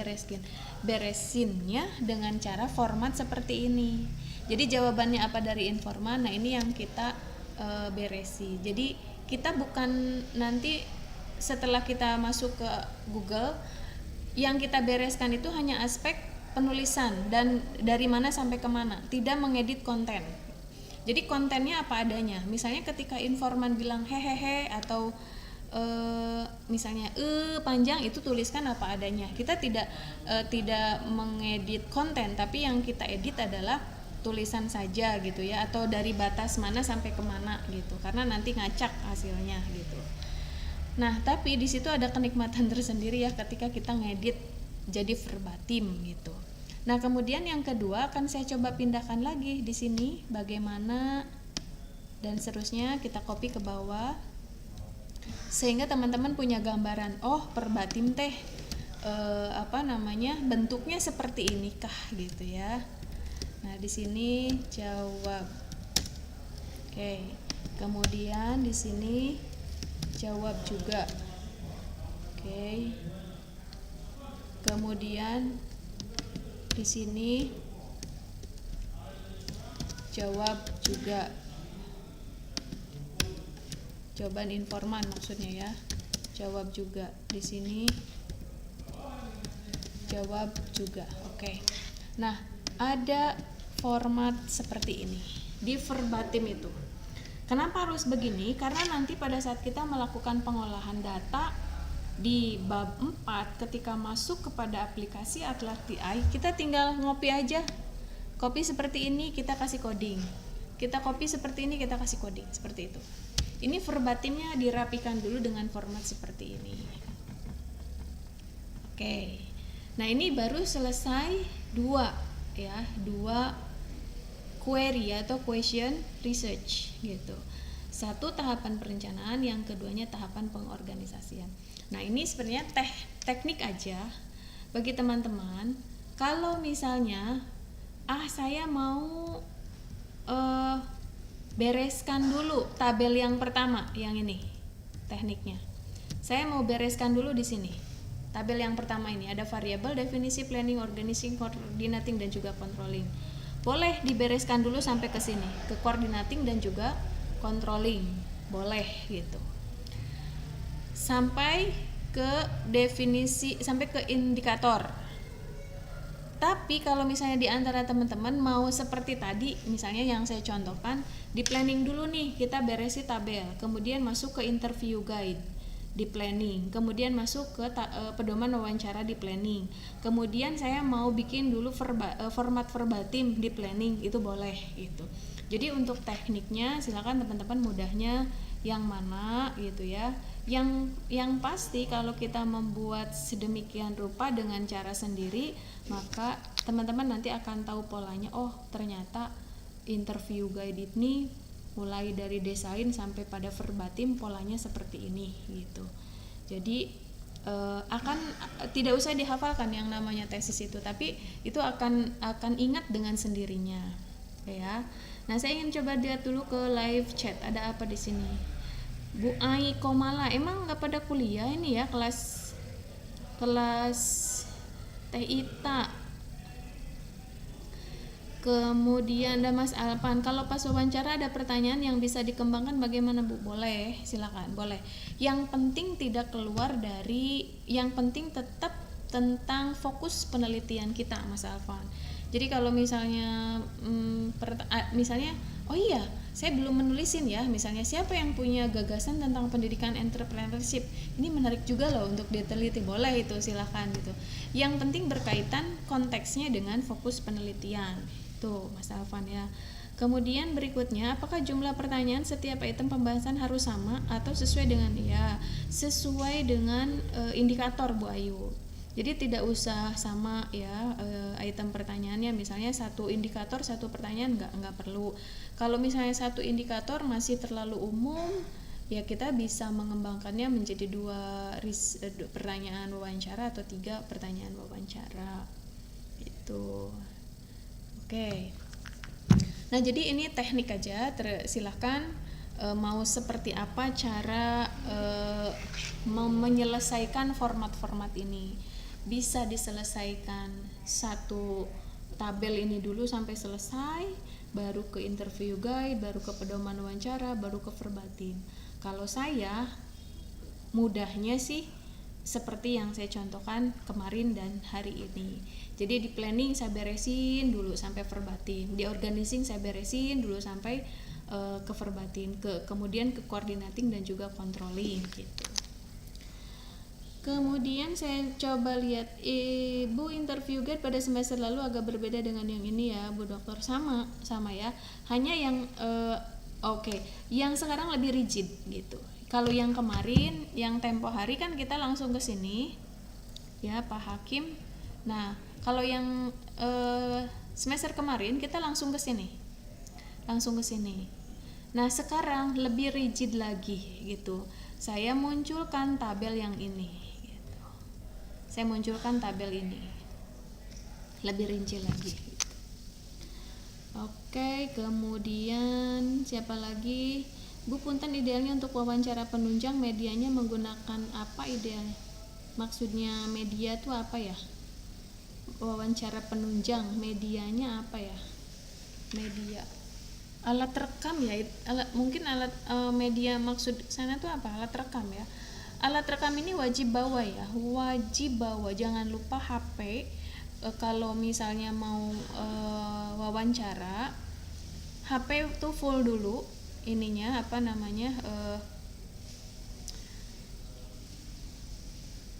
beresinnya dengan cara format seperti ini. Jadi jawabannya apa dari informan, nah ini yang kita beresi. Jadi kita bukan nanti setelah kita masuk ke Google, yang kita bereskan itu hanya aspek penulisan dan dari mana sampai kemana, tidak mengedit konten. Jadi kontennya apa adanya. Misalnya ketika informan bilang hehehe atau misalnya panjang, itu tuliskan apa adanya. Kita tidak mengedit konten, tapi yang kita edit adalah tulisan saja gitu ya, atau dari batas mana sampai kemana gitu, karena nanti ngacak hasilnya gitu. Nah, tapi di situ ada kenikmatan tersendiri ya ketika kita ngedit jadi verbatim gitu. Nah, kemudian yang kedua akan saya coba pindahkan lagi di sini bagaimana, dan seterusnya kita copy ke bawah sehingga teman-teman punya gambaran, oh verbatim teh bentuknya seperti inikah gitu ya. Nah, di sini jawab. Oke. Kemudian di sini jawab juga. Oke. Kemudian di sini jawab juga. Jawaban informan maksudnya ya. Jawab juga. Di sini jawab juga. Oke. Nah, ada format seperti ini di verbatim itu. Kenapa harus begini? Karena nanti pada saat kita melakukan pengolahan data di bab 4 ketika masuk kepada aplikasi Atlas TI, kita tinggal ngopi aja. Copy seperti ini, kita kasih coding. Kita copy seperti ini, kita kasih coding. Seperti itu. Ini verbatimnya dirapikan dulu dengan format seperti ini. Oke. Nah, ini baru selesai dua query atau question research gitu. Satu tahapan perencanaan, yang keduanya tahapan pengorganisasian. Nah, ini sebenarnya teknik aja bagi teman-teman. Kalau misalnya saya mau bereskan dulu tabel yang pertama, yang ini tekniknya. Saya mau bereskan dulu di sini. Tabel yang pertama ini ada variabel, definisi, planning, organizing, coordinating, dan juga controlling. Boleh dibereskan dulu sampai ke sini, ke coordinating dan juga controlling. Boleh gitu. Sampai ke definisi, sampai ke indikator. Tapi kalau misalnya di antara teman-teman mau seperti tadi, misalnya yang saya contohkan, di planning dulu nih, kita beresi tabel, kemudian masuk ke interview guide. di planning, kemudian masuk ke pedoman wawancara di planning, kemudian saya mau bikin dulu format verbatim di planning, itu boleh gitu. Jadi untuk tekniknya silakan teman-teman mudahnya yang mana gitu ya. Yang pasti kalau kita membuat sedemikian rupa dengan cara sendiri, maka teman-teman nanti akan tahu polanya. Oh, ternyata interview guide ini mulai dari desain sampai pada verbatim polanya seperti ini gitu. Jadi akan tidak usah dihafalkan yang namanya tesis itu, tapi itu akan ingat dengan sendirinya ya. Nah, saya ingin coba lihat dulu ke live chat, ada apa di sini. Bu Ai Komala, emang nggak pada kuliah ini ya, kelas Teh Ita. Kemudian ada Mas Alpan, kalau pas wawancara ada pertanyaan yang bisa dikembangkan bagaimana Bu? Boleh, silakan, boleh. Yang penting tidak keluar dari, yang penting tetap tentang fokus penelitian kita, Mas Alpan. Jadi kalau misalnya misalnya oh iya, saya belum menulisin ya, misalnya siapa yang punya gagasan tentang pendidikan entrepreneurship, ini menarik juga loh untuk diteliti, boleh itu silahkan gitu. Yang penting berkaitan konteksnya dengan fokus penelitian, tuh Mas Alvan ya. Kemudian berikutnya, apakah jumlah pertanyaan setiap item pembahasan harus sama atau sesuai dengan sesuai dengan indikator Bu Ayu. Jadi tidak usah sama ya item pertanyaannya, misalnya satu indikator satu pertanyaan nggak perlu. Kalau misalnya satu indikator masih terlalu umum, ya kita bisa mengembangkannya menjadi 2 pertanyaan wawancara atau 3 pertanyaan wawancara itu. Oke. Nah, jadi ini teknik aja, silahkan mau seperti apa cara menyelesaikan format-format ini. Bisa diselesaikan satu tabel ini dulu sampai selesai, baru ke interview guide, baru ke pedoman wawancara, baru ke verbatim. Kalau saya mudahnya sih seperti yang saya contohkan kemarin dan hari ini. Jadi di planning saya beresin dulu sampai verbatim, di organizing saya beresin dulu sampai ke verbatim, kemudian ke coordinating dan juga controlling gitu. Kemudian saya coba lihat Bu interview guide pada semester lalu agak berbeda dengan yang ini ya Bu Dokter, sama ya, hanya yang yang sekarang lebih rigid gitu. Kalau yang kemarin yang tempo hari kan kita langsung ke sini ya Pak Hakim. Nah, kalau yang semester kemarin kita langsung ke sini. Nah, sekarang lebih rigid lagi gitu. Saya munculkan tabel yang ini. Saya munculkan tabel ini lebih rinci lagi. Oke, kemudian siapa lagi? Bu Punten, idealnya untuk wawancara penunjang medianya menggunakan apa idealnya? Maksudnya media itu apa ya? Wawancara penunjang medianya apa ya? Media alat rekam ya, mungkin alat media maksud sana tuh apa? Alat rekam ya. Alat rekam ini wajib bawa ya, jangan lupa HP. Kalau misalnya mau wawancara, HP itu full dulu ininya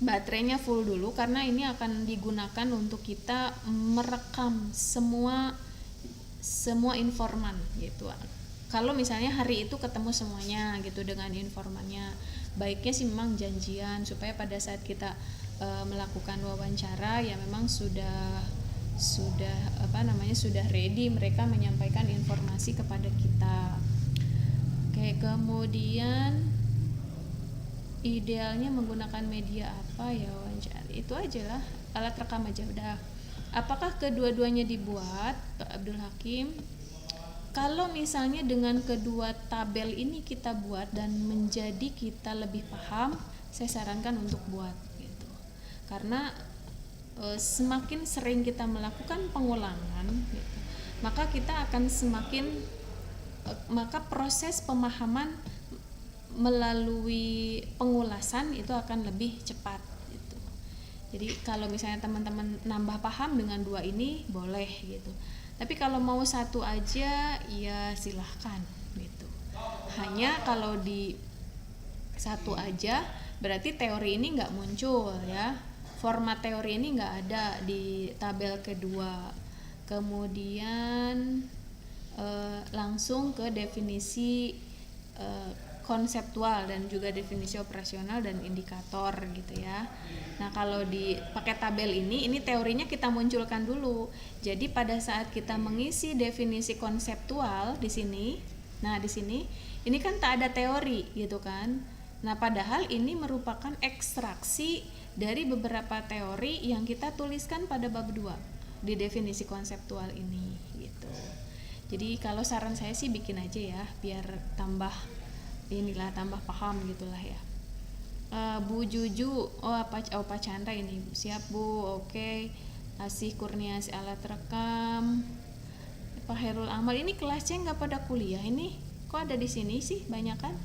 baterainya full dulu, karena ini akan digunakan untuk kita merekam semua informan gitu. Kalau misalnya hari itu ketemu semuanya gitu dengan informannya, baiknya sih memang janjian supaya pada saat kita melakukan wawancara ya memang sudah ready mereka menyampaikan informasi kepada kita. Oke, kemudian idealnya menggunakan media apa ya wawancara? Itu aja lah, alat rekam aja udah. Apakah kedua-duanya dibuat, Pak Abdul Hakim? Kalau misalnya dengan kedua tabel ini kita buat dan menjadi kita lebih paham, saya sarankan untuk buat gitu. Karena semakin sering kita melakukan pengulangan gitu, maka kita akan maka proses pemahaman melalui pengulasan itu akan lebih cepat gitu. Jadi kalau misalnya teman-teman nambah paham dengan 2 ini boleh gitu. Tapi kalau mau satu aja ya silahkan gitu. Hanya kalau di satu aja berarti teori ini nggak muncul ya. Format teori ini nggak ada di tabel kedua. Kemudian langsung ke definisi konseptual dan juga definisi operasional dan indikator gitu ya. Nah, kalau di pakai tabel ini teorinya kita munculkan dulu. Jadi pada saat kita mengisi definisi konseptual di sini, nah di sini ini kan tak ada teori gitu kan. Nah, padahal ini merupakan ekstraksi dari beberapa teori yang kita tuliskan pada bab 2 di definisi konseptual ini gitu. Jadi kalau saran saya sih bikin aja ya, biar tambah paham gitulah ya. Bu Juju, Pak Chandra ini, siap Bu, oke. Asih Kurniasi alat rekam. Pak Herul Amal ini kelasnya nggak pada kuliah ini, kok ada di sini sih banyak kan?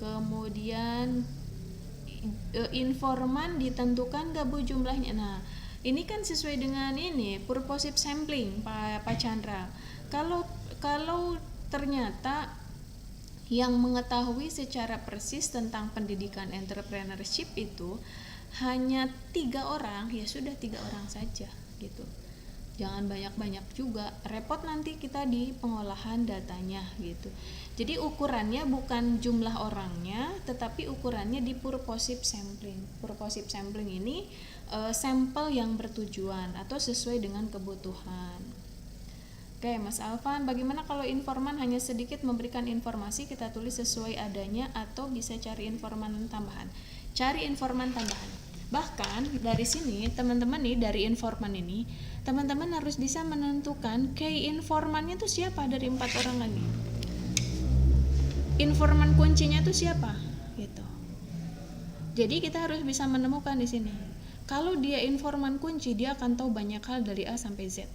Kemudian informan ditentukan nggak Bu jumlahnya? Nah, ini kan sesuai dengan ini purposive sampling Pak Chandra. Kalau ternyata yang mengetahui secara persis tentang pendidikan entrepreneurship itu hanya 3 orang, ya sudah 3 orang saja gitu. Jangan banyak-banyak juga, repot nanti kita di pengolahan datanya gitu. Jadi ukurannya bukan jumlah orangnya, tetapi ukurannya di purposive sampling. Purposive sampling ini sampel yang bertujuan atau sesuai dengan kebutuhan. Oke, Mas Alvan, bagaimana kalau informan hanya sedikit memberikan informasi, kita tulis sesuai adanya atau bisa cari informan tambahan? Cari informan tambahan. Bahkan dari sini, teman-teman nih, dari informan ini, teman-teman harus bisa menentukan key informannya itu siapa dari 4 orang lagi. Informan kuncinya itu siapa? Gitu. Jadi kita harus bisa menemukan di sini. Kalau dia informan kunci, dia akan tahu banyak hal dari A sampai Z.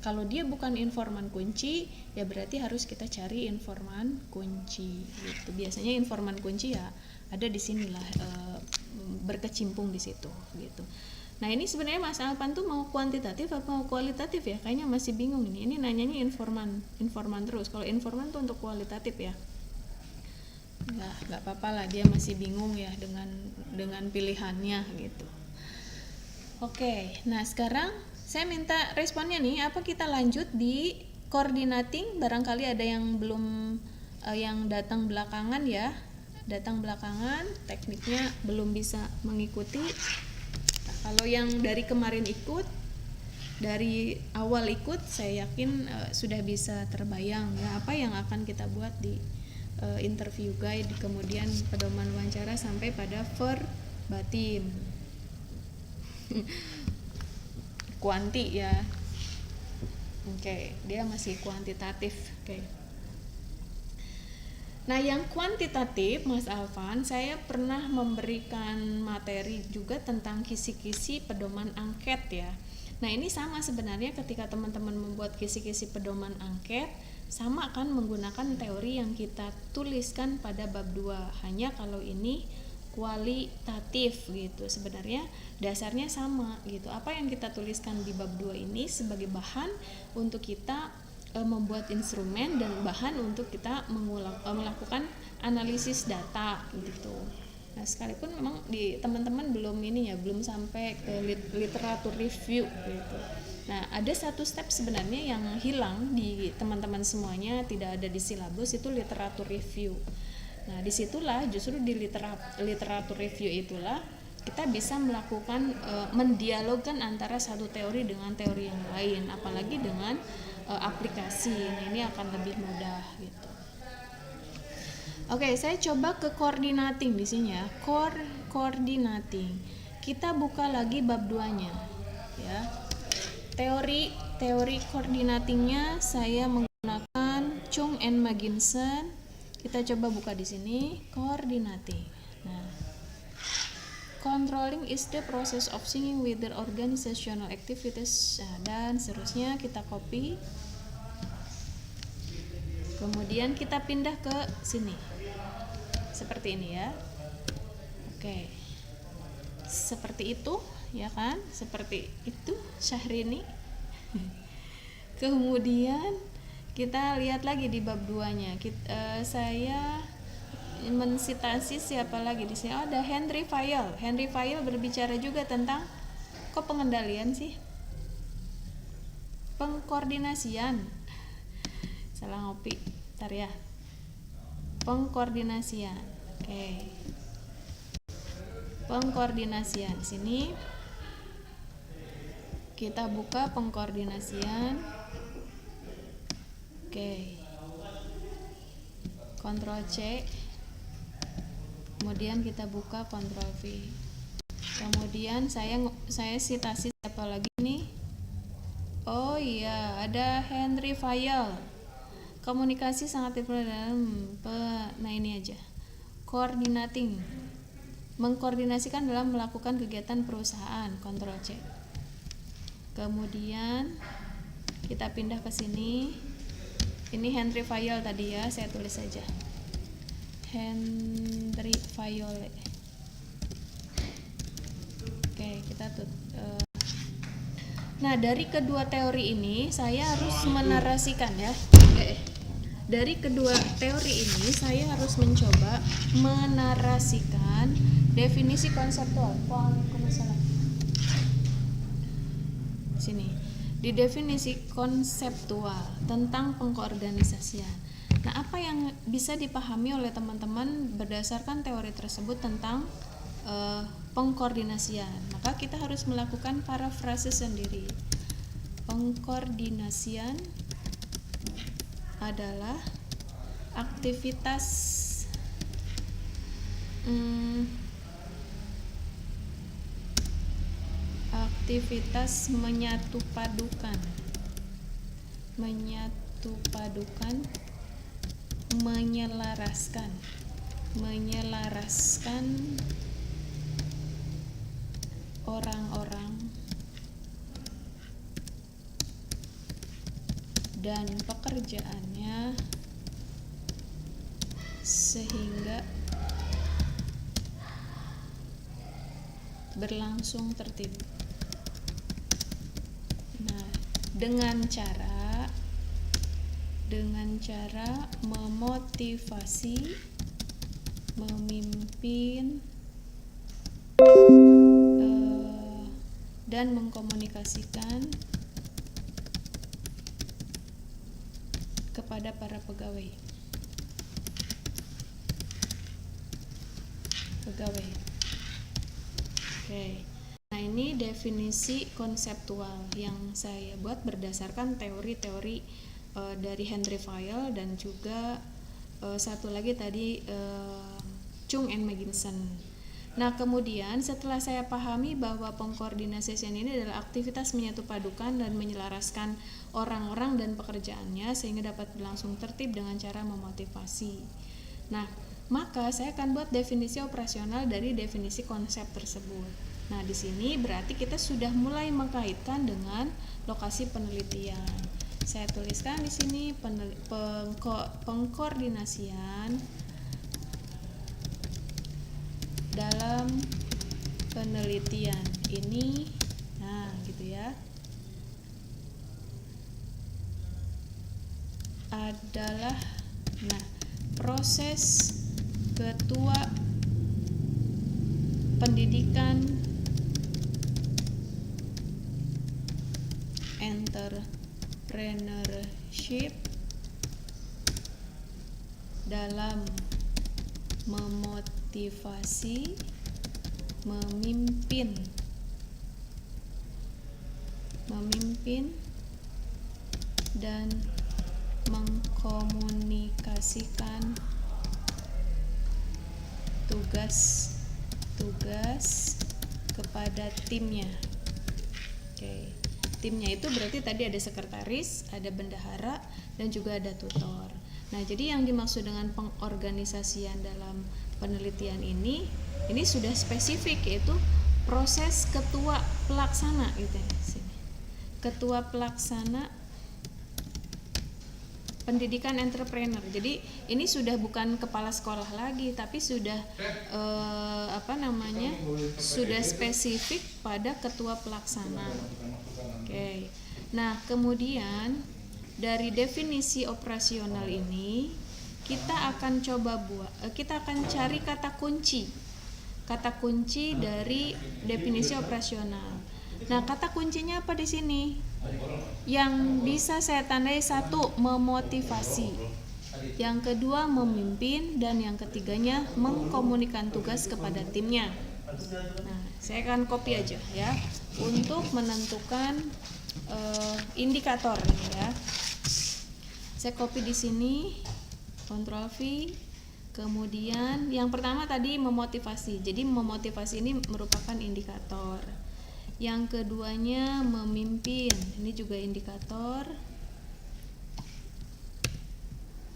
Kalau dia bukan informan kunci, ya berarti harus kita cari informan kunci gitu. Biasanya informan kunci ya ada di sinilah, berkecimpung di situ gitu. Nah, ini sebenarnya Mas Alpan tuh mau kuantitatif apa mau kualitatif ya? Kayaknya masih bingung ini. Ini nanyanya informan terus. Kalau informan tuh untuk kualitatif ya. Nggak apa-apa lah, dia masih bingung ya dengan pilihannya gitu. Oke, nah sekarang saya minta responnya nih, apa kita lanjut di coordinating? Barangkali ada yang belum yang datang belakangan ya. Datang belakangan, tekniknya belum bisa mengikuti. Nah, kalau yang dari kemarin ikut, dari awal ikut, saya yakin sudah bisa terbayang ya apa yang akan kita buat di interview guide, kemudian pedoman wawancara sampai pada verbatim. Kuanti ya. Oke, dia masih kuantitatif. Oke. Nah, yang kuantitatif Mas Alvan, saya pernah memberikan materi juga tentang kisi-kisi pedoman angket ya. Nah, ini sama sebenarnya ketika teman-teman membuat kisi-kisi pedoman angket, sama kan menggunakan teori yang kita tuliskan pada bab 2. Hanya kalau ini kualitatif gitu. Sebenarnya dasarnya sama gitu. Apa yang kita tuliskan di bab 2 ini sebagai bahan untuk kita membuat instrumen dan bahan untuk kita melakukan analisis data gitu. Nah, sekalipun memang di teman-teman belum sampai ke literatur review gitu. Nah, ada satu step sebenarnya yang hilang di teman-teman semuanya, tidak ada di silabus, itu literatur review. Nah, disitulah justru di literatur review itulah kita bisa melakukan mendialogkan antara satu teori dengan teori yang lain, apalagi dengan aplikasi. Nah, ini akan lebih mudah gitu. Oke, saya coba ke coordinating di sini ya. Coordinating. Kita buka lagi bab 2-nya ya. Teori coordinatingnya saya menggunakan Chung and Maginson. Kita coba buka di sini coordinating. Nah, controlling is the process of syncing with the organizational activities. Nah, dan seterusnya kita copy. Kemudian kita pindah ke sini. Seperti ini ya. Oke. Seperti itu, ya kan? Seperti itu Syahrini. Kemudian kita lihat lagi di bab 2-nya. Saya mensitasi siapa lagi di sini? Oh, ada Henry Fayol. Henry Fayol berbicara juga tentang kok pengendalian sih? Pengkoordinasian. Salah ngopi. Bentar ya. Pengkoordinasian. Oke. Pengkoordinasian. Sini kita buka pengkoordinasian. Oke. Ctrl C. Kemudian kita buka Ctrl V. Kemudian saya citasi siapa lagi nih? Oh iya, ada Henry Fayol. Komunikasi sangat diperlukan dalam nah ini aja. Coordinating. Mengkoordinasikan dalam melakukan kegiatan perusahaan. Ctrl C. Kemudian kita pindah ke sini. Ini Henry Fayol tadi ya, saya tulis saja. Henry Fayol. Oke, kita nah, dari kedua teori ini saya harus menarasikan ya. Dari kedua teori ini saya harus mencoba menarasikan definisi konseptual. Waalaikumsalam. Sini. Di definisi konseptual tentang pengkoordinasian. Nah, apa yang bisa dipahami oleh teman-teman berdasarkan teori tersebut tentang pengkoordinasian? Maka kita harus melakukan parafrase sendiri. Pengkoordinasian adalah aktivitas menyatupadukan, menyelaraskan orang-orang dan pekerjaannya sehingga berlangsung tertib. Nah, dengan cara memotivasi, memimpin, dan mengkomunikasikan kepada para pegawai. Oke. Nah, ini definisi konseptual yang saya buat berdasarkan teori-teori dari Henry Fayol dan juga satu lagi tadi Chung and Megginson. Nah, kemudian setelah saya pahami bahwa pengkoordinasian ini adalah aktivitas menyatupadukan dan menyelaraskan orang-orang dan pekerjaannya sehingga dapat berlangsung tertib dengan cara memotivasi. Nah, maka saya akan buat definisi operasional dari definisi konsep tersebut. Nah, di sini berarti kita sudah mulai mengkaitkan dengan lokasi penelitian. Saya tuliskan di sini pengkoordinasian dalam penelitian ini, nah gitu ya, adalah proses ketua pendidikan entrepreneurship dalam memotivasi, memimpin dan mengkomunikasikan tugas kepada timnya. Oke. Timnya itu berarti tadi ada sekretaris, ada bendahara, dan juga ada tutor. Nah, jadi yang dimaksud dengan pengorganisasian dalam penelitian ini sudah spesifik, yaitu proses ketua pelaksana gitu ya. Sini. Ketua pelaksana pendidikan entrepreneur. Jadi ini sudah bukan kepala sekolah lagi, tapi sudah sudah spesifik pada ketua pelaksana. Oke. Nah, kemudian dari definisi operasional ini kita akan kita akan cari kata kunci dari definisi operasional. Nah, kata kuncinya apa di sini? Yang bisa saya tandai, satu, memotivasi, yang kedua memimpin, dan yang ketiganya mengkomunikasikan tugas kepada timnya. Nah, saya akan copy aja ya untuk menentukan indikator ini ya. Saya copy di sini, Ctrl V. Kemudian yang pertama tadi memotivasi. Jadi memotivasi ini merupakan indikator. Yang keduanya memimpin. Ini juga indikator.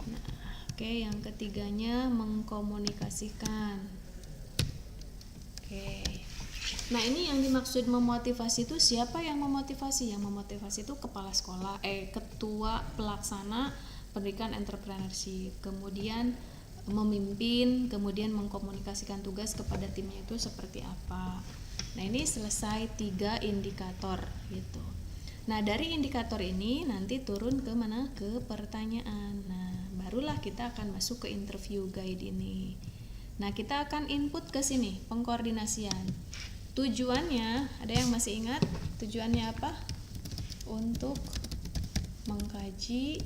Nah, oke, yang ketiganya mengkomunikasikan. Oke. Nah, ini yang dimaksud memotivasi itu siapa yang memotivasi? Yang memotivasi itu kepala sekolah, ketua pelaksana pendidikan entrepreneurship. Kemudian memimpin, kemudian mengkomunikasikan tugas kepada timnya itu seperti apa. Nah, ini selesai 3 indikator gitu. Nah, dari indikator ini nanti turun ke mana? Ke pertanyaan. Nah, barulah kita akan masuk ke interview guide ini. Nah, kita akan input ke sini, pengkoordinasian. Tujuannya, ada yang masih ingat? Tujuannya apa? Untuk mengkaji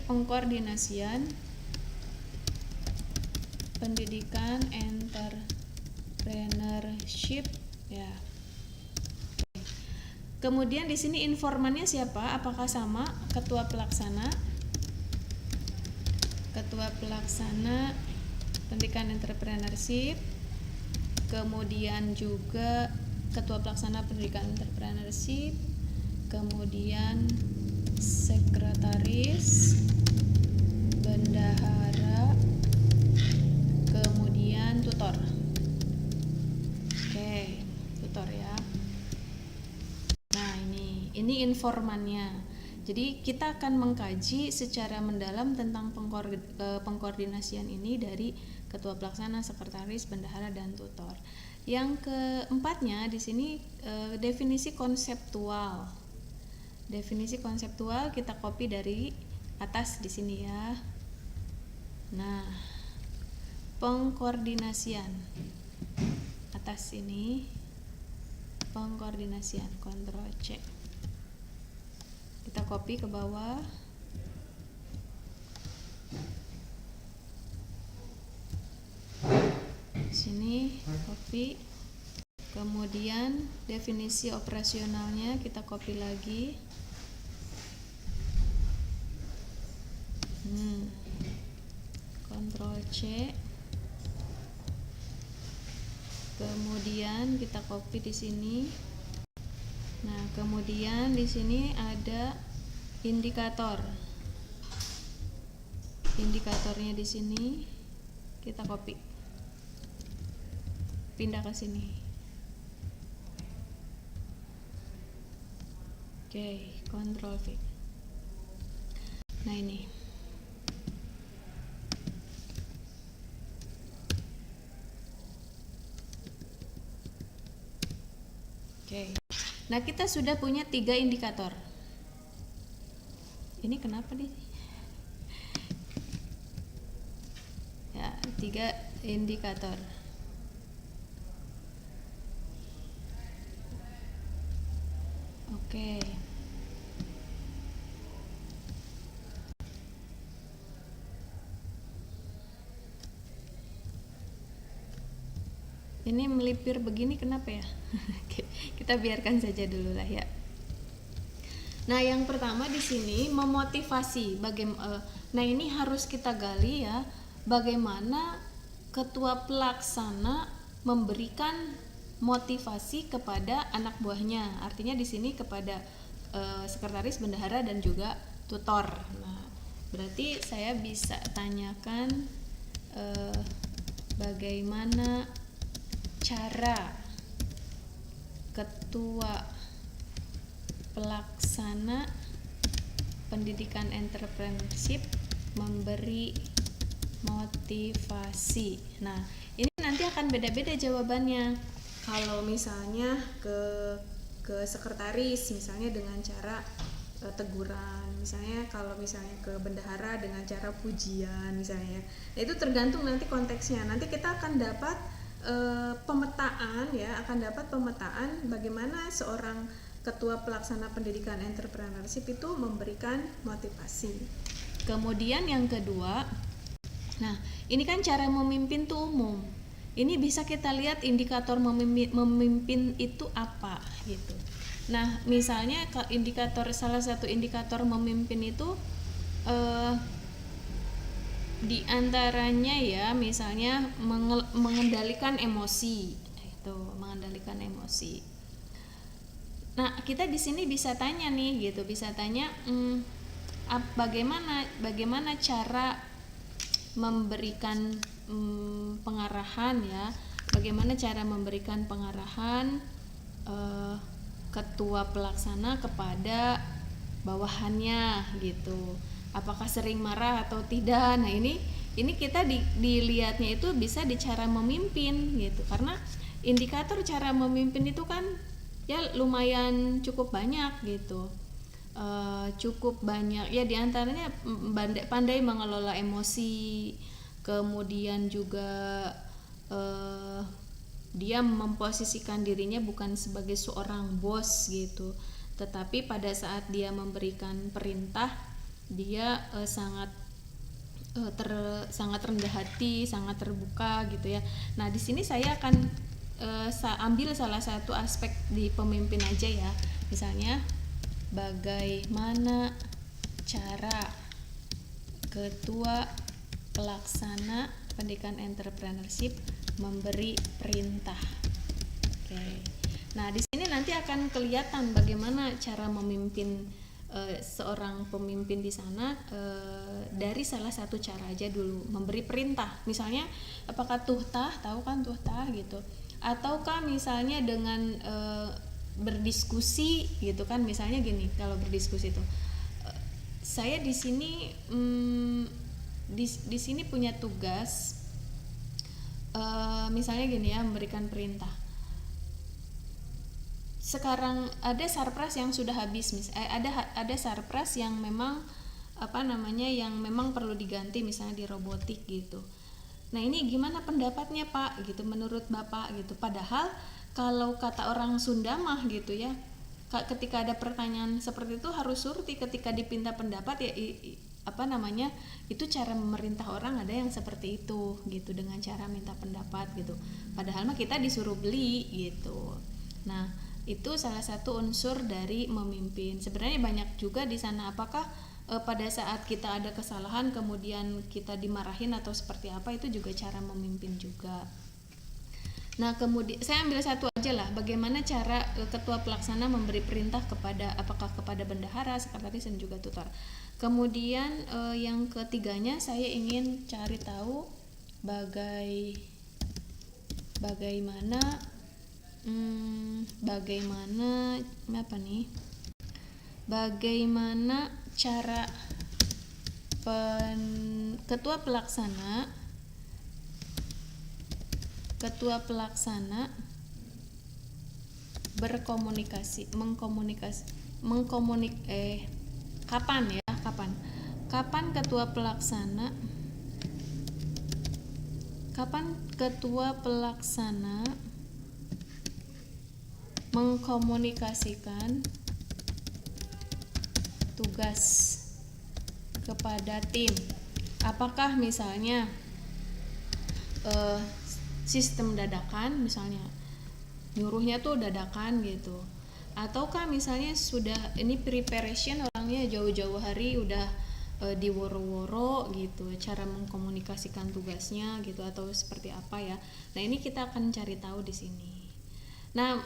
pengkoordinasian pendidikan entrepreneurship ya. Kemudian di sini informannya siapa? Apakah sama? Ketua pelaksana pendidikan entrepreneurship. Kemudian juga ketua pelaksana pendidikan entrepreneurship, kemudian sekretaris, bendahara, kemudian tutor. Oke, tutor ya. Nah, ini informannya. Jadi kita akan mengkaji secara mendalam tentang pengkoordinasian ini dari ketua pelaksana, sekretaris, bendahara, dan tutor. Yang keempatnya di sini definisi konseptual. Definisi konseptual kita copy dari atas di sini ya. Nah, pengkoordinasian atas ini, pengkoordinasian, Ctrl C. Kita copy ke bawah. Sini copy. Kemudian definisi operasionalnya kita copy lagi. Ctrl C. Kemudian kita copy di sini. Nah, kemudian di sini ada indikator. Indikatornya di sini kita copy. Pindah ke sini. Oke, Ctrl V. Nah, ini. Oke. Nah, kita sudah punya 3 indikator. Ini kenapa nih? Ya, 3 indikator. Oke. Ini melipir begini kenapa ya? Kita biarkan saja dulu lah ya. Nah, yang pertama di sini memotivasi. Nah, ini harus kita gali ya. Bagaimana ketua pelaksana memberikan motivasi kepada anak buahnya. Artinya di sini kepada sekretaris, bendahara, dan juga tutor. Nah, berarti saya bisa tanyakan bagaimana cara ketua pelaksana pendidikan entrepreneurship memberi motivasi. Nah, ini nanti akan beda-beda jawabannya. Kalau misalnya ke ke sekretaris misalnya dengan cara teguran, misalnya kalau misalnya ke bendahara dengan cara pujian misalnya. Nah, itu tergantung nanti konteksnya. Nanti kita akan dapat pemetaan ya, akan dapat pemetaan bagaimana seorang ketua pelaksana pendidikan entrepreneurship itu memberikan motivasi. Kemudian yang kedua, nah ini kan cara memimpin tuh umum. Ini bisa kita lihat indikator memimpin itu apa gitu. Nah misalnya salah satu indikator memimpin itu di antaranya ya misalnya mengendalikan emosi, itu mengendalikan emosi. Nah kita di sini bisa tanya nih gitu, bisa tanya bagaimana cara memberikan pengarahan ya, bagaimana cara memberikan pengarahan ketua pelaksana kepada bawahannya gitu, apakah sering marah atau tidak. Nah ini kita dilihatnya itu bisa di cara memimpin gitu, karena indikator cara memimpin itu kan ya lumayan cukup banyak gitu. Cukup banyak ya, diantaranya pandai mengelola emosi, kemudian juga dia memposisikan dirinya bukan sebagai seorang bos gitu, tetapi pada saat dia memberikan perintah dia sangat rendah hati, sangat terbuka gitu ya. Nah di sini saya akan ambil salah satu aspek di pemimpin aja ya, misalnya bagaimana cara ketua pelaksana pendidikan entrepreneurship memberi perintah. Oke. Nah, di sini nanti akan kelihatan bagaimana cara memimpin seorang pemimpin di sana dari salah satu cara aja dulu, memberi perintah. Misalnya apakah tuhtah, tahu kan tuhtah gitu. Ataukah misalnya dengan berdiskusi gitu kan, misalnya gini, kalau berdiskusi itu saya di sini di sini punya tugas misalnya gini ya, memberikan perintah. Sekarang ada sarpras yang sudah habis, ada sarpras yang memang yang memang perlu diganti misalnya di robotik gitu. Nah ini gimana pendapatnya Pak gitu, menurut Bapak gitu. Padahal kalau kata orang Sunda mah gitu ya, ketika ada pertanyaan seperti itu harus surti, ketika dipinta pendapat ya itu cara memerintah orang, ada yang seperti itu gitu, dengan cara minta pendapat gitu. Padahal mah kita disuruh beli gitu. Nah itu salah satu unsur dari memimpin. Sebenarnya banyak juga di sana. Apakah pada saat kita ada kesalahan kemudian kita dimarahin atau seperti apa, itu juga cara memimpin juga. Nah kemudian saya ambil satu aja lah, bagaimana cara ketua pelaksana memberi perintah apakah kepada bendahara, sekretaris dan juga tutor. Kemudian yang ketiganya saya ingin cari tahu bagaimana cara ketua pelaksana kapan ketua pelaksana mengkomunikasikan tugas kepada tim. Apakah misalnya sistem dadakan, misalnya nyuruhnya tuh dadakan gitu, ataukah misalnya sudah ini preparation, orangnya jauh-jauh hari udah diworo-woro gitu cara mengkomunikasikan tugasnya gitu, atau seperti apa ya. Nah ini kita akan cari tahu di sini. Nah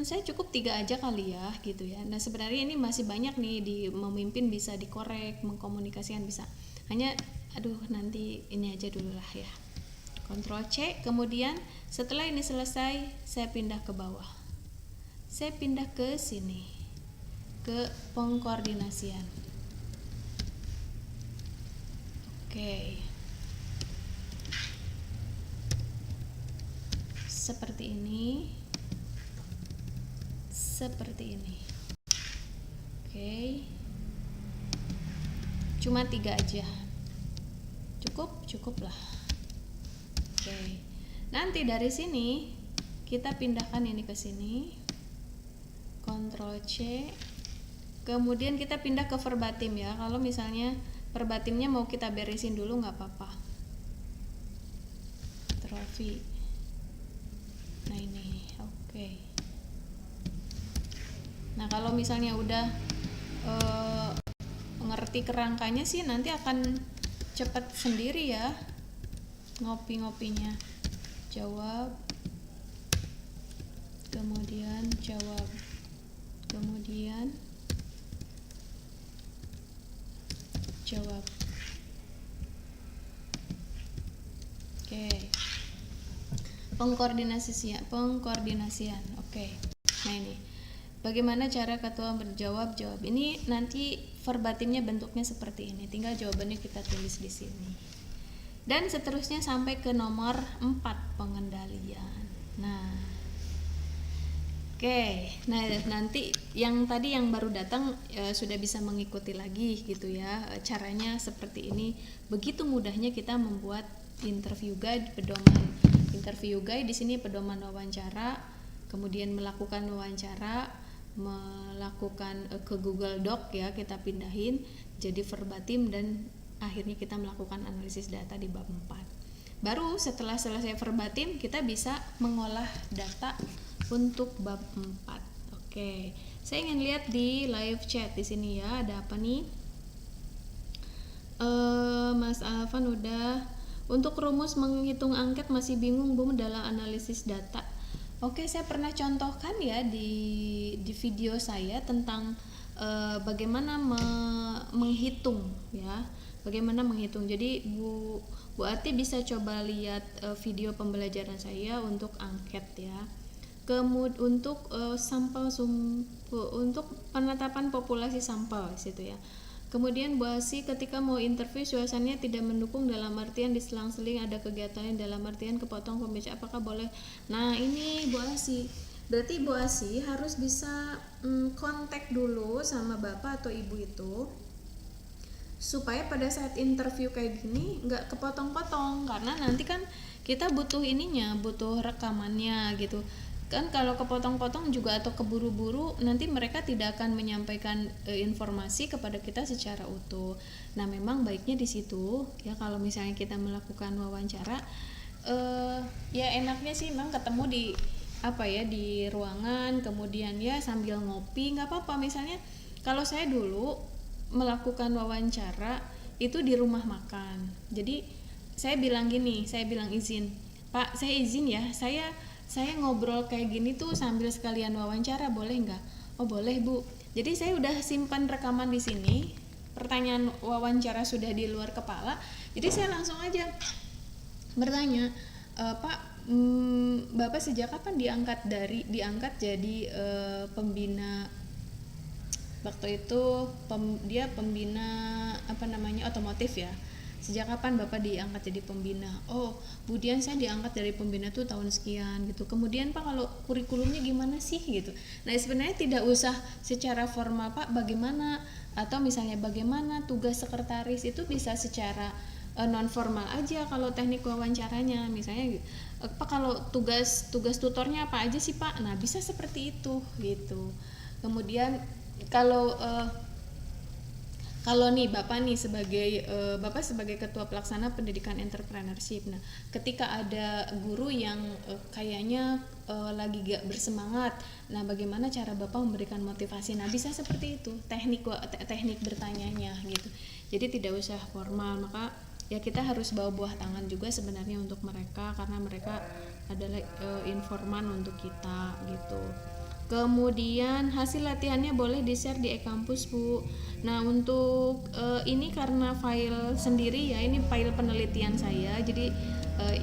saya cukup 3 aja kali ya gitu ya. Nah sebenarnya ini masih banyak nih, di memimpin bisa dikorek, mengkomunikasikan bisa, hanya nanti ini aja dulu lah ya. Ctrl C, kemudian setelah ini selesai saya pindah ke bawah, saya pindah ke sini, ke pengkoordinasian. Oke. Seperti ini. seperti ini. Oke, cuma 3 aja, cukup lah. Oke, nanti dari sini kita pindahkan ini ke sini, Ctrl C, kemudian kita pindah ke verbatim ya. Kalau misalnya verbatimnya mau kita beresin dulu nggak apa-apa. Ctrl V. Nah ini, oke. Nah kalau misalnya udah ngerti kerangkanya sih nanti akan cepat sendiri ya ngopi-ngopinya. Jawab, kemudian jawab, kemudian jawab. Oke. Pengkoordinasian. Oke. Nah ini. Bagaimana cara ketua berjawab? Jawab. Ini nanti verbatimnya bentuknya seperti ini. Tinggal jawabannya kita tulis di sini. Dan seterusnya sampai ke nomor 4, pengendalian. Nah. Oke. Nah, nanti yang tadi yang baru datang sudah bisa mengikuti lagi gitu ya. Caranya seperti ini. Begitu mudahnya kita membuat interview guide, pedoman interview guide. Di sini pedoman wawancara, kemudian melakukan wawancara, melakukan ke Google Doc ya, kita pindahin jadi verbatim, dan akhirnya kita melakukan analisis data di bab 4. Baru setelah selesai verbatim kita bisa mengolah data untuk bab 4. Oke. Saya ingin lihat di live chat di sini ya, ada apa nih? Mas Alvan udah. Untuk rumus menghitung angket masih bingung Bu dalam analisis data. Oke, saya pernah contohkan ya di video saya tentang bagaimana menghitung ya. Bagaimana menghitung. Jadi Bu Ati bisa coba lihat video pembelajaran saya untuk angket ya. Untuk sampel untuk penetapan populasi sampel situ ya. Kemudian Bu Asi ketika mau interview suasananya tidak mendukung, dalam artian diselang-seling ada kegiatan dalam artian kepotong pembicara, apakah boleh? Nah ini Bu Asi, berarti Bu Asi harus bisa kontak dulu sama bapak atau ibu itu supaya pada saat interview kayak gini nggak kepotong-potong, karena nanti kan kita butuh ininya, butuh rekamannya gitu kan. Kalau kepotong-potong juga atau keburu-buru nanti mereka tidak akan menyampaikan informasi kepada kita secara utuh. Nah memang baiknya di situ ya, kalau misalnya kita melakukan wawancara ya enaknya sih memang ketemu di di ruangan, kemudian ya sambil ngopi nggak apa-apa. Misalnya kalau saya dulu melakukan wawancara itu di rumah makan, jadi saya bilang izin Pak, saya izin ya, saya ngobrol kayak gini tuh sambil sekalian wawancara, boleh nggak? Oh boleh Bu. Jadi saya udah simpan rekaman di sini, pertanyaan wawancara sudah di luar kepala, jadi saya langsung aja bertanya, Pak, Bapak sejak kapan diangkat jadi pembina? Waktu itu dia pembina otomotif ya. Sejak kapan Bapak diangkat jadi pembina? Oh, kemudian saya diangkat dari pembina tuh tahun sekian gitu. Kemudian Pak, kalau kurikulumnya gimana sih gitu. Nah sebenarnya tidak usah secara formal Pak bagaimana, atau misalnya bagaimana tugas sekretaris, itu bisa secara non formal aja. Kalau teknik wawancaranya misalnya Pak, kalau tugas tutornya apa aja sih Pak? Nah bisa seperti itu gitu. Kemudian kalau nih Bapak nih Bapak sebagai ketua pelaksana pendidikan entrepreneurship, nah ketika ada guru yang kayaknya lagi gak bersemangat, nah bagaimana cara Bapak memberikan motivasi? Nah bisa seperti itu teknik bertanyanya gitu. Jadi tidak usah formal, maka ya kita harus bawa buah tangan juga sebenarnya untuk mereka, karena mereka adalah informan untuk kita gitu. Kemudian hasil latihannya boleh di-share di e-kampus Bu. Nah untuk ini karena file sendiri ya, ini file penelitian saya, jadi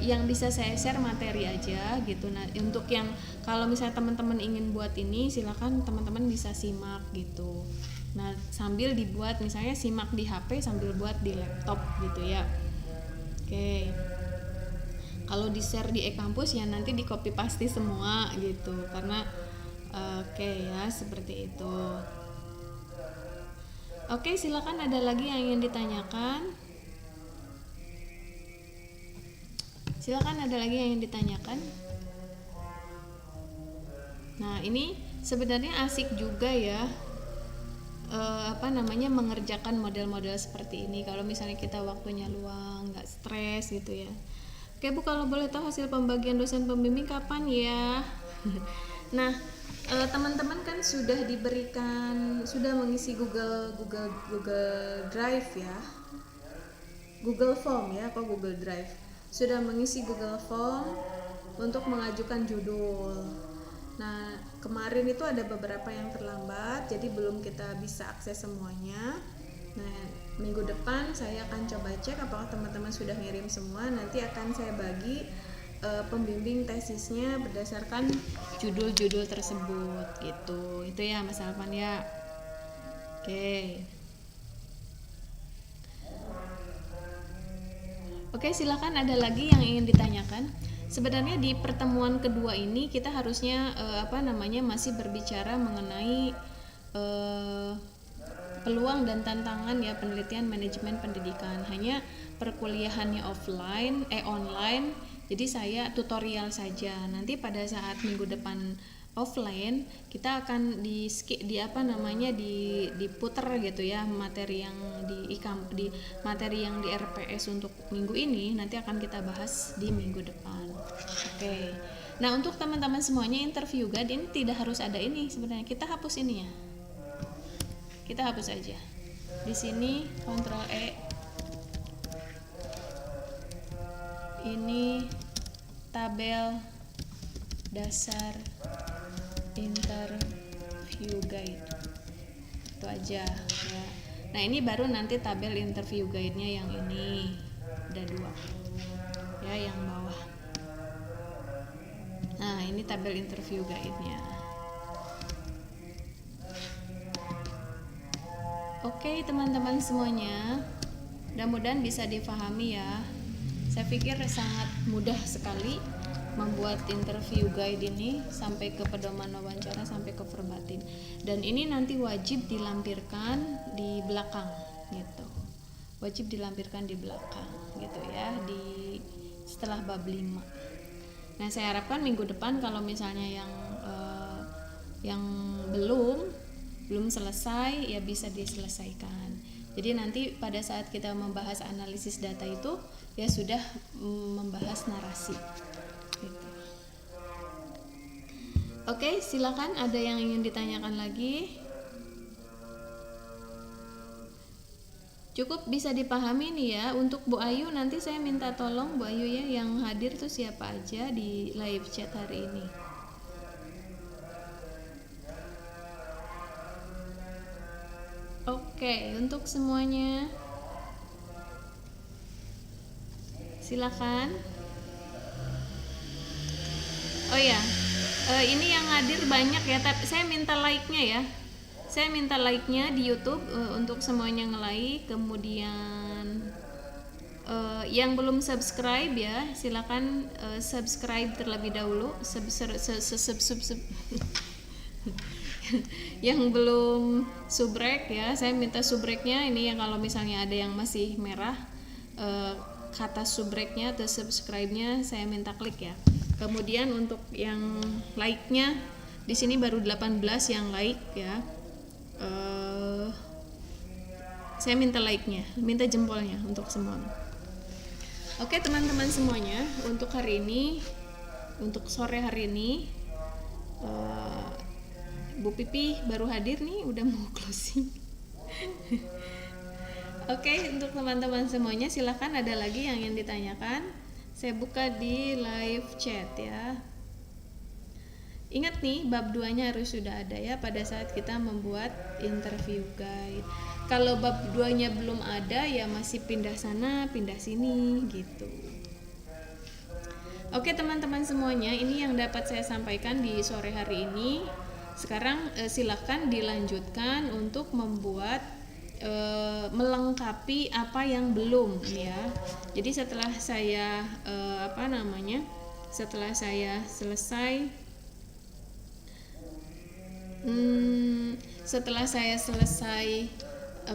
yang bisa saya share materi aja gitu. Nah untuk yang kalau misalnya teman-teman ingin buat ini, silakan teman-teman bisa simak gitu. Nah sambil dibuat, misalnya simak di HP sambil buat di laptop gitu ya. Oke. Kalau di-share di e-kampus ya nanti di copy paste semua gitu, karena Oke ya, seperti itu. Oke, silakan, ada lagi yang ingin ditanyakan? Silakan, ada lagi yang ingin ditanyakan? Nah, ini sebenarnya asik juga ya, mengerjakan model-model seperti ini kalau misalnya kita waktunya luang, nggak stres gitu ya. Oke Bu, kalau boleh tahu hasil pembagian dosen pembimbing kapan ya? Nah, teman-teman kan sudah mengisi Google Drive ya, Google Form ya, kok Google Drive, sudah mengisi Google Form untuk mengajukan judul. Nah, kemarin itu ada beberapa yang terlambat, jadi belum kita bisa akses semuanya. Nah, minggu depan saya akan coba cek apakah teman-teman sudah ngirim semua. Nanti akan saya bagi pembimbing tesisnya berdasarkan judul-judul tersebut gitu. Itu ya Mas Alvan ya. Oke, silakan, ada lagi yang ingin ditanyakan. Sebenarnya di pertemuan kedua ini kita harusnya masih berbicara mengenai peluang dan tantangan ya penelitian manajemen pendidikan. Hanya perkuliahannya online, jadi saya tutorial saja. Nanti pada saat minggu depan offline kita akan diputer gitu ya materi yang di materi yang di RPS untuk minggu ini, nanti akan kita bahas di minggu depan. Oke. Nah, untuk teman-teman semuanya, interview guide ini tidak harus ada ini sebenarnya. Kita hapus ini ya. Kita hapus aja. Di sini Ctrl E. Ini tabel dasar interview guide. Itu aja ya. Nah, ini baru nanti tabel interview guide-nya yang ini. Ada 2. Ya, yang bawah. Nah, ini tabel interview guide-nya. Oke, teman-teman semuanya, mudah-mudahan bisa difahami ya. Saya pikir sangat mudah sekali membuat interview guide ini sampai ke pedoman wawancara sampai ke verbatim. Dan ini nanti wajib dilampirkan di belakang gitu. Wajib dilampirkan di belakang gitu ya, setelah bab 5. Nah, saya harapkan minggu depan kalau misalnya yang belum selesai ya bisa diselesaikan. Jadi nanti pada saat kita membahas analisis data itu ya sudah membahas narasi gitu. Oke, silakan, ada yang ingin ditanyakan lagi? Cukup bisa dipahami nih ya. Untuk Bu Ayu nanti saya minta tolong Bu Ayu ya, yang hadir tuh siapa aja di live chat hari ini. Oke, untuk semuanya silakan. Oh ya, ini yang hadir banyak ya, tapi saya minta like-nya ya. Saya minta like-nya di YouTube untuk semuanya nge-like. Kemudian yang belum subscribe ya, silakan subscribe terlebih dahulu. Yang belum subrek ya, saya minta subreknya ini ya, kalau misalnya ada yang masih merah kata subreknya atau subscribe-nya saya minta klik ya. Kemudian untuk yang like-nya di sini baru 18 yang like ya. Saya minta like-nya, minta jempolnya untuk semua. Oke, teman-teman semuanya, untuk hari ini, untuk sore hari ini Bu Pipi baru hadir nih, udah mau closing. Oke, untuk teman-teman semuanya silahkan, ada lagi yang ingin ditanyakan. Saya buka di live chat ya. Ingat nih, bab 2-nya harus sudah ada ya pada saat kita membuat interview guide. Kalau bab 2-nya belum ada ya masih pindah sana, pindah sini gitu. Oke, teman-teman semuanya, ini yang dapat saya sampaikan di sore hari ini. Sekarang silakan dilanjutkan untuk membuat melengkapi apa yang belum ya. Jadi setelah saya setelah saya selesai Setelah saya selesai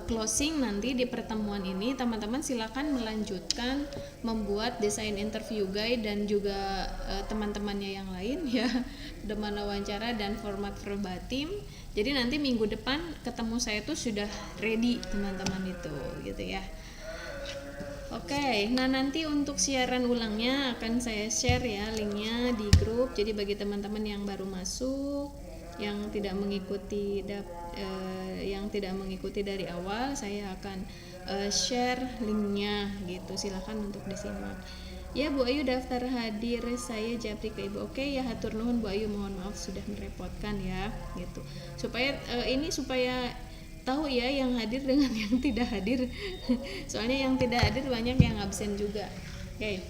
closing nanti di pertemuan ini, teman-teman silakan melanjutkan membuat desain interview guide dan juga teman-temannya yang lain ya, teman wawancara dan format verbatim. Jadi nanti minggu depan ketemu saya tuh sudah ready teman-teman itu gitu ya. Oke, nah nanti untuk siaran ulangnya akan saya share ya linknya di grup. Jadi bagi teman-teman yang baru masuk, yang tidak mengikuti dari awal, saya akan share linknya gitu. Silakan untuk disimak. Ya Bu Ayu daftar hadir, saya japri ke Ibu. Oke ya, hatur nuhun Bu Ayu, mohon maaf sudah merepotkan ya gitu. Supaya supaya tahu ya yang hadir dengan yang tidak hadir. Soalnya yang tidak hadir banyak yang absen juga. Oke.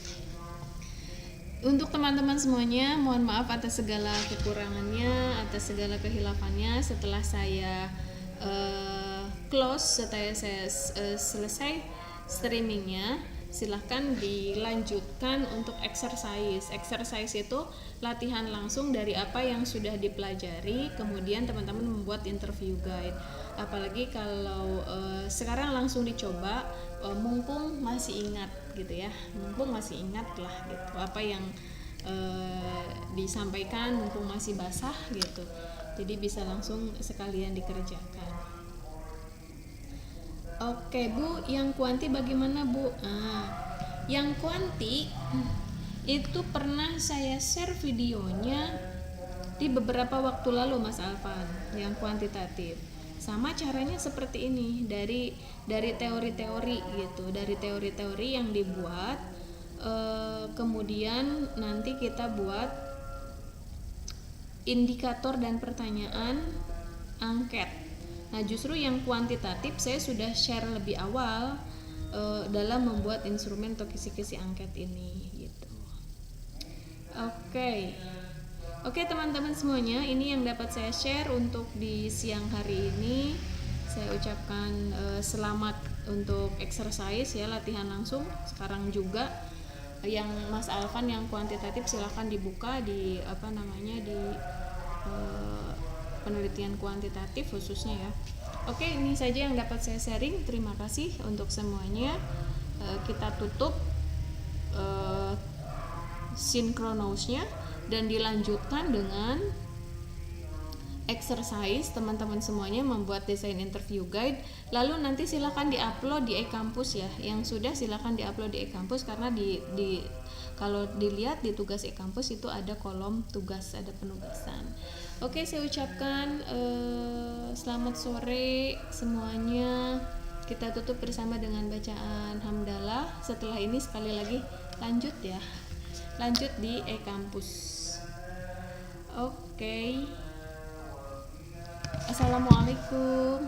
Untuk teman-teman semuanya, mohon maaf atas segala kekurangannya, atas segala kehilafannya. Setelah saya close, setelah saya selesai streamingnya, silahkan dilanjutkan untuk exercise. Exercise itu latihan langsung dari apa yang sudah dipelajari, kemudian teman-teman membuat interview guide. Apalagi kalau sekarang langsung dicoba, mumpung masih ingat gitu ya, mumpung masih ingat lah gitu apa yang disampaikan, mumpung masih basah gitu, jadi bisa langsung sekalian dikerjakan. Oke Bu, yang kuanti bagaimana Bu? Yang kuanti itu pernah saya share videonya di beberapa waktu lalu Mas Alvan, yang kuantitatif. Sama caranya seperti ini, dari teori-teori gitu, dari teori-teori yang dibuat, kemudian nanti kita buat indikator dan pertanyaan angket. Nah justru yang kuantitatif saya sudah share lebih awal dalam membuat instrumen atau kisi-kisi angket ini gitu. Oke teman-teman semuanya, ini yang dapat saya share untuk di siang hari ini. Saya ucapkan selamat untuk exercise ya, latihan langsung. Sekarang juga yang Mas Alvan yang kuantitatif silahkan dibuka di di penelitian kuantitatif khususnya ya. Oke, ini saja yang dapat saya sharing. Terima kasih untuk semuanya. Kita tutup synchronous-nya dan dilanjutkan dengan exercise. Teman-teman semuanya membuat desain interview guide, lalu nanti silakan diupload di e-kampus ya. Yang sudah silakan diupload di e-kampus, karena kalau dilihat di tugas e-kampus itu ada kolom tugas, ada penugasan. Oke, saya ucapkan selamat sore semuanya. Kita tutup bersama dengan bacaan hamdalah. Setelah ini sekali lagi lanjut di e-kampus. Oke. Assalamualaikum.